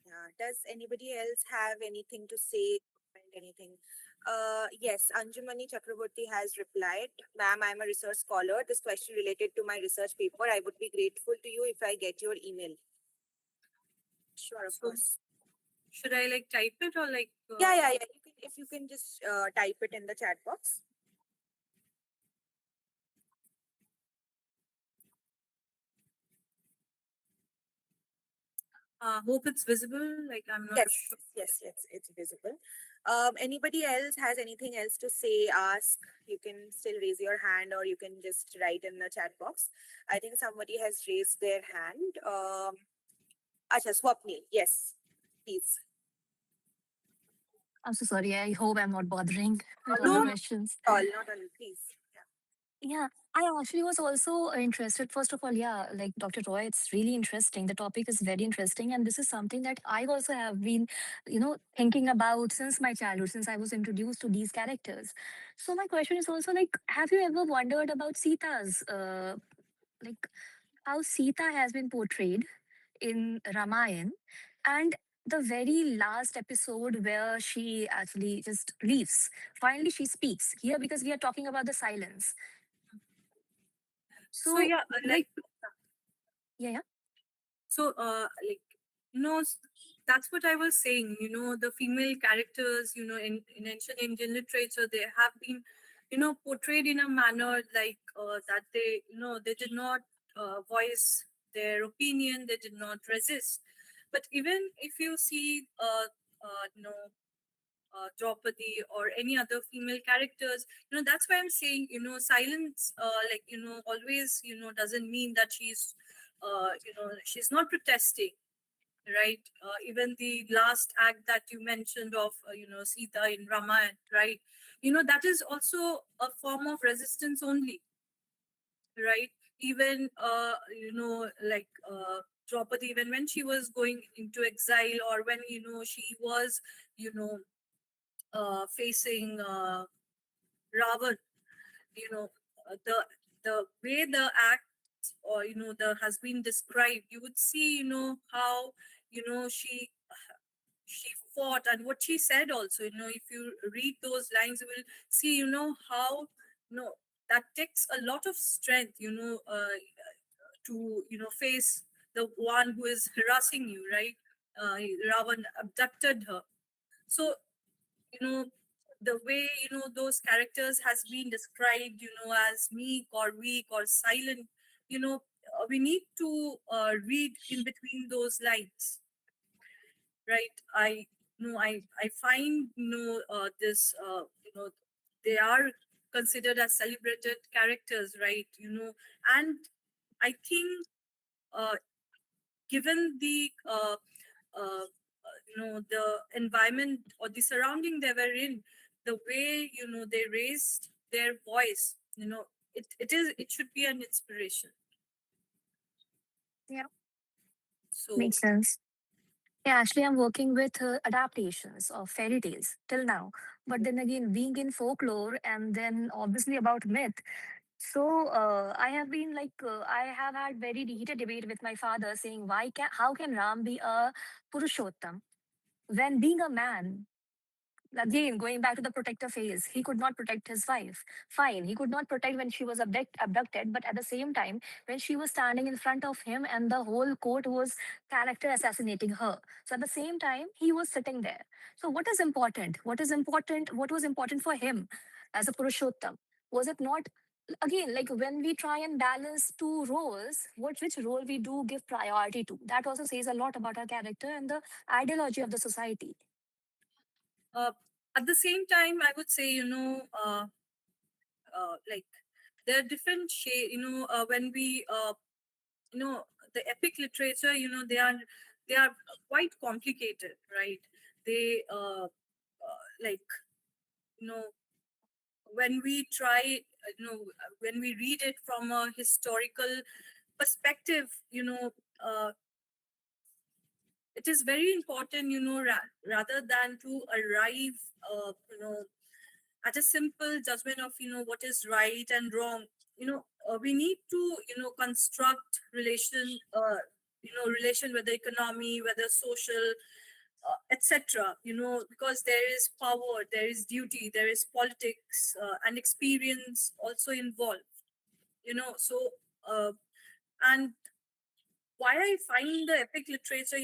Yeah. Does anybody else have anything to say? Comment anything? Yes, Anjumani Chakraborty has replied. Ma'am, I'm a research scholar. This question related to my research paper. I would be grateful to you if I get your email. Sure, of so course. should I like type it or like Yeah, yeah, yeah. You can, if you can just type it in the chat box. hope it's visible? Like I'm not Yes, sure. yes, yes, it's visible. Anybody else has anything else to say, ask, you can still raise your hand or you can just write in the chat box. I think somebody has raised their hand. Acha, Swapnil, yes, please. I'm so sorry. I hope I'm not bothering with all No, the not questions. at all, not at all, please. Yeah. Yeah, I actually was also interested. First of all, yeah, like Dr. Roy, it's really interesting. The topic is very interesting. And this is something that I also have been, thinking about since my childhood, since I was introduced to these characters. So my question is also like, have you ever wondered about Sita's, like how Sita has been portrayed in Ramayana and the very last episode where she actually just leaves. Finally, she speaks here because we are talking about the silence. So So, yeah, like, yeah, yeah. so like you know s- that's what I was saying. The female characters, in ancient Indian literature, they have been portrayed in a manner like that they did not voice their opinion, they did not resist. But even if you see uh, you know Draupadi or any other female characters, that's why I'm saying, silence, like, always, doesn't mean that she's not protesting, right? Even the last act that you mentioned of, Sita in Ramayana, right? That is also a form of resistance only, right? Even, like, Draupadi, even when she was going into exile, or when, she was, you know, facing Ravan, you know, the way the act, or the has been described, you would see, how she fought, and what she said also. If you read those lines, you will see, how that takes a lot of strength, to face the one who is harassing you, right? Ravan abducted her. So you know the way those characters has been described, as meek or weak or silent, we need to read in between those lines, right? I find this they are considered as celebrated characters, right? And I think, uh, given the the environment or the surrounding they were in, the way they raised their voice, it should be an inspiration. Yeah, So makes sense. Yeah, actually, I'm working with adaptations of fairy tales till now. But then again, being in folklore and then obviously about myth. So I have been like, I have had very heated debate with my father saying, how can Ram be a Purushottam when being a man? Again, going back to the protector phase, he could not protect his wife. Fine, he could not protect when she was abducted, but at the same time, when she was standing in front of him and the whole court was character assassinating her. So at the same time, he was sitting there. So what is important? What is important? What was important for him as a Purushottam? Was it not? again, like when we try and balance two roles, which role we do give priority to, that also says a lot about our character and the ideology of the society. Uh, at the same time, I would say, like there are different shade. When we, you know, the epic literature, they are quite complicated, right? They, like, you know, when we try, when we read it from a historical perspective, it is very important, rather than to arrive, at a simple judgment of what is right and wrong. We need to construct relation, whether economy, whether social, etc. Because there is power, there is duty, there is politics, and experience also involved. So, uh, and why I find the epic literature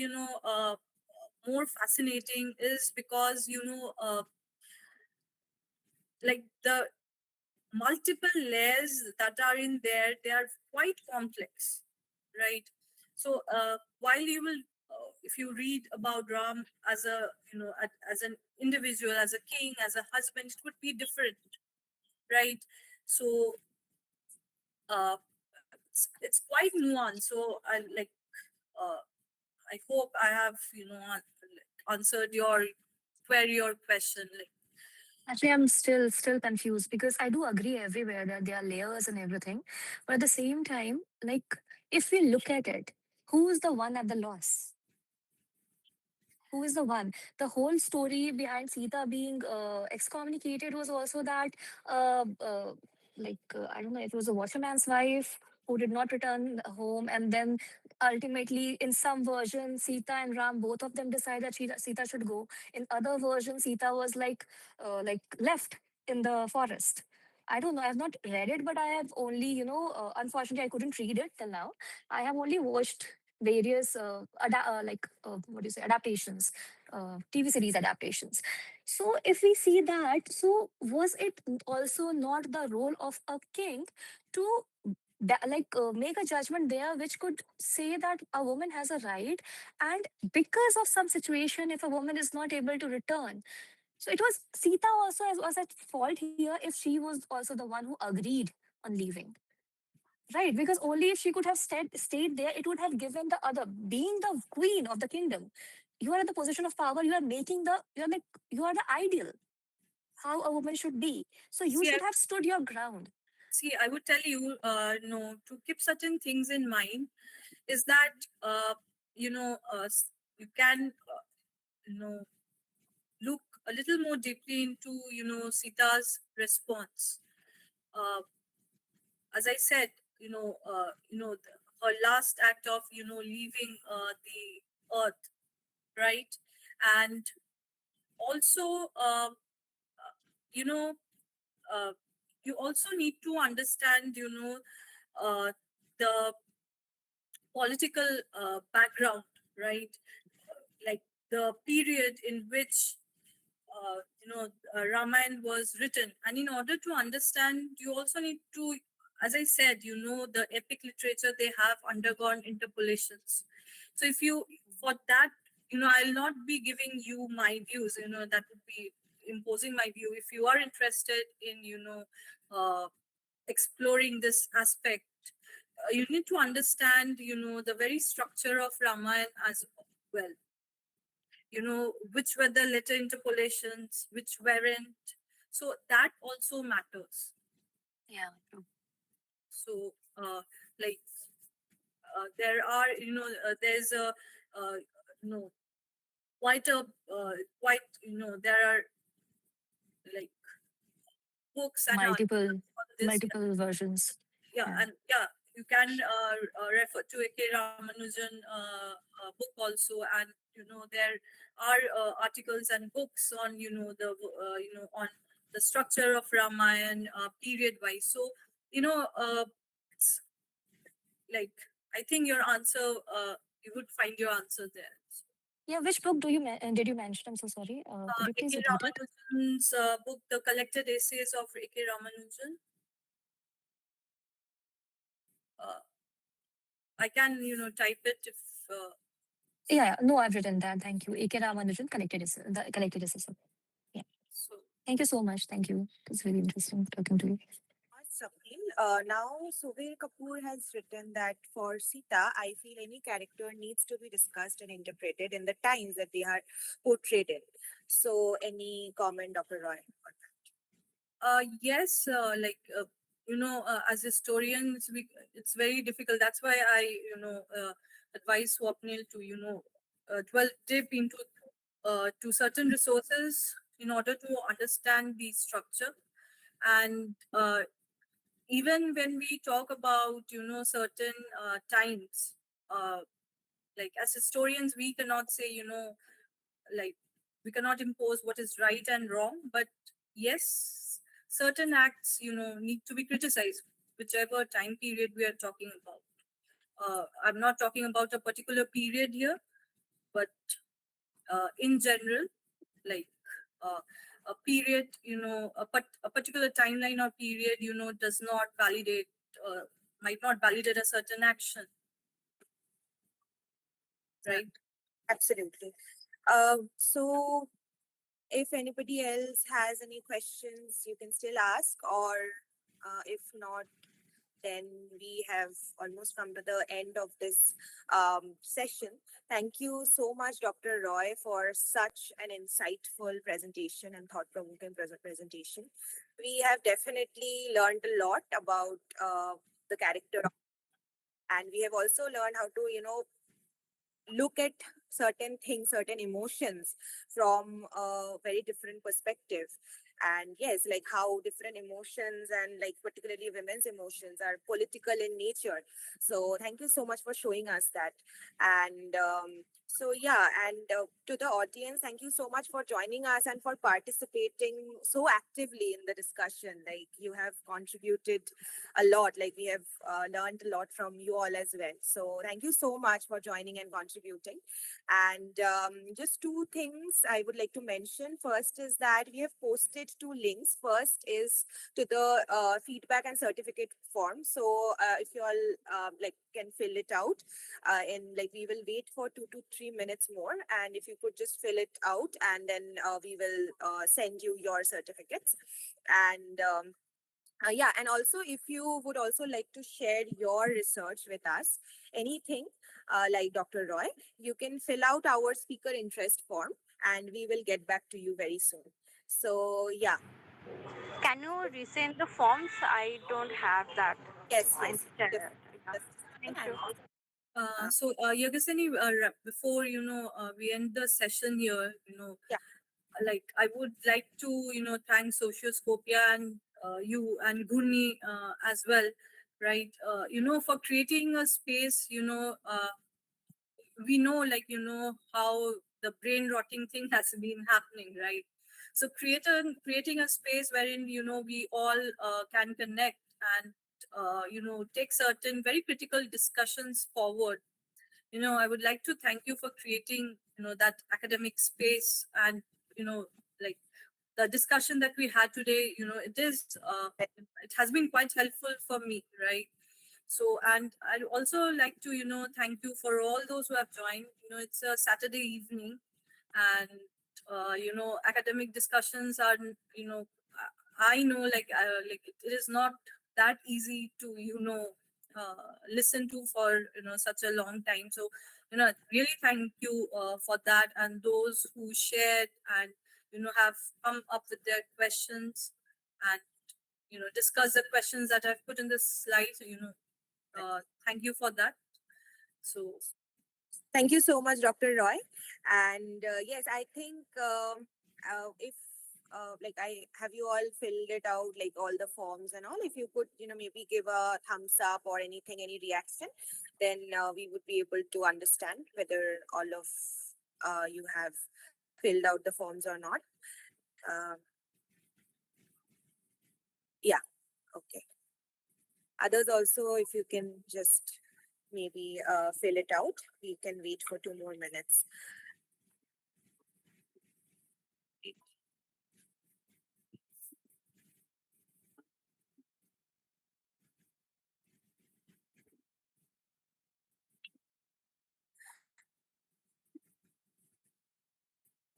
more fascinating is because like the multiple layers that are in there, they are quite complex, right? So while you will, if you read about Ram as a, as an individual, as a king, as a husband, it would be different, right? So uh, it's quite nuanced. So I like, uh, I hope I have answered your query or question. Like, Actually, I'm still confused because I do agree everywhere that there are layers and everything, but at the same time, like if we look at it, who is the one at the loss? Who is the one? The whole story behind Sita being excommunicated was also that, I don't know if it was a washerman's wife who did not return home, and then ultimately, in some version, Sita and Ram, both of them decide that Sita should go. In other versions, Sita was like left in the forest. I don't know. I've not read it, but I have only, unfortunately, I couldn't read it till now. I have only watched various what do you say, adaptations, TV series adaptations. So if we see that, so was it also not the role of a king to make a judgment there which could say that a woman has a right, and because of some situation if a woman is not able to return, so it was Sita also was at fault here if she was also the one who agreed on leaving. Right, because only if she could have stayed there, it would have given the other, being the queen of the kingdom. You are in the position of power. You are the ideal how a woman should be. So you see, should have stood your ground. I would tell you, no, to keep certain things in mind is that, you can, look a little more deeply into, Sita's response. Uh, as I said, her last act of, leaving the earth, right? And also, you know, uh, you also need to understand, uh, the political background, right? Like the period in which Ramayana was written, and in order to understand, you also need to, as I said, the epic literature, they have undergone interpolations. So if you, for that, I'll not be giving you my views. That would be imposing my view. If you are interested in uh, exploring this aspect, you need to understand, the very structure of Ramayana as well. Which were the letter interpolations, which weren't. So that also matters. Yeah, true. So, like, there are, there's a, uh, you know, quite a, quite, there are like books and articles Multiple on this. multiple versions. Yeah, Yeah. and yeah, you can refer to A.K. Ramanujan book also, and there are articles and books on on the structure of Ramayana period wise. So it's like, I think your answer, you would find your answer there. Yeah, which book did you mention? I'm so sorry. Could you please A.K. repeat it? Ramanujan's book, The Collected Essays of A.K. Ramanujan. I can type it if Yeah, yeah. No, I've written that. Thank you. A.K. Ramanujan, the collected assessor. Yeah. so. Thank you so much. Thank you. It's really interesting talking to you. Sapil. Now, Subir Kapoor has written that for Sita, I feel any character needs to be discussed and interpreted in the times that they are portrayed in. So, any comment, Dr. Roy? Yes, as historians, it's very difficult. That's why I, advise Swapnil to, dwell deep into to certain resources in order to understand the structure. And even when we talk about, certain times, uh, like as historians, we cannot say, like we cannot impose what is right and wrong, but yes, certain acts need to be criticized, whichever time period we are talking about. I'm not talking about a particular period here, but in general, like uh, a period, a particular timeline or period, does not validate, uh, might not validate a certain action, right? Absolutely. So, if anybody else has any questions, you can still ask, or if not, then we have almost come to the end of this session. Thank you so much, Dr. Roy, for such an insightful presentation and thought provoking presentation. We have definitely learned a lot about the character, and we have also learned how to, look at certain things, certain emotions from a very different perspective. And yes, like how different emotions and like particularly women's emotions are political in nature. So thank you so much for showing us that. And so yeah, and to the audience, thank you so much for joining us and for participating so actively in the discussion. Like you have contributed a lot. Like we have learned a lot from you all as well. So thank you so much for joining and contributing. And just two things I would like to mention. First is that we have posted two links. First is to the feedback and certificate form. So if you all like can fill it out, in like we will wait for 2 to 3 minutes more, and if you could just fill it out, and then we will send you your certificates. And yeah, and also if you would also like to share your research with us, anything like Dr. Roy, you can fill out our speaker interest form and we will get back to you very soon. So, yeah, Can you resend the forms? I don't have that. yes, In yes. Just, yeah. just Thank and you. Yagasini, before we end the session here, yeah, like I would like to thank Socioscopia and you and Gurni as well, right? For creating a space. We know, like how the brain rotting thing has been happening, right? So creating a space wherein we all can connect and take certain very critical discussions forward. I would like to thank you for creating that academic space, and like the discussion that we had today, it has been quite helpful for me, right? So, and I'd also like to thank you for all those who have joined. It's a Saturday evening, and academic discussions are I know, like it is not that easy to listen to for such a long time. So really thank you for that, and those who shared and have come up with their questions and discuss the questions that I've put in the slide. Thank you for that. So thank you so much, Dr. Roy. And yes, I think if like I have you all filled it out, like all the forms and all. If you could, maybe give a thumbs up or anything, any reaction, then we would be able to understand whether all of you have filled out the forms or not. Um, yeah, okay. Others also, if you can just maybe fill it out, we can wait for 2 more minutes.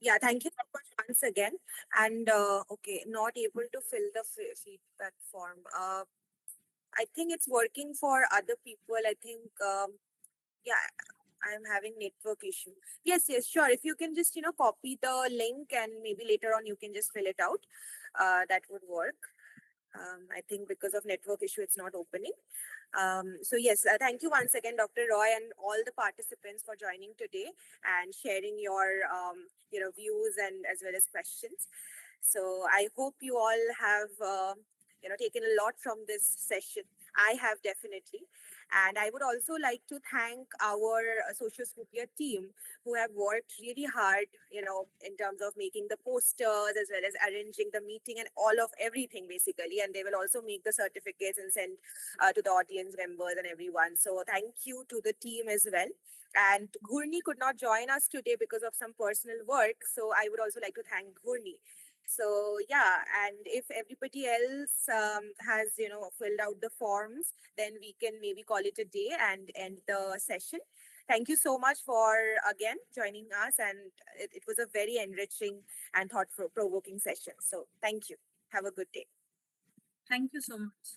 Yeah, thank you so much once again. And okay, not able to fill the feedback form. I think it's working for other people. I think yeah, I'm having network issue. Yes, yes, sure. If you can just copy the link and maybe later on you can just fill it out, that would work. I think because of network issue, it's not opening. So yes, thank you once again, Dr. Roy, and all the participants for joining today and sharing your views and as well as questions. So I hope you all have taken a lot from this session. I have definitely. And I would also like to thank our Socioscopia team who have worked really hard, in terms of making the posters as well as arranging the meeting and all of everything basically. And they will also make the certificates and send to the audience members and everyone. So thank you to the team as well. And Gurni could not join us today because of some personal work. So I would also like to thank Gurni. So yeah, and if everybody else has filled out the forms, then we can maybe call it a day and end the session. Thank you so much for again joining us, and it was a very enriching and thought provoking session. So thank you. Have a good day. Thank you so much.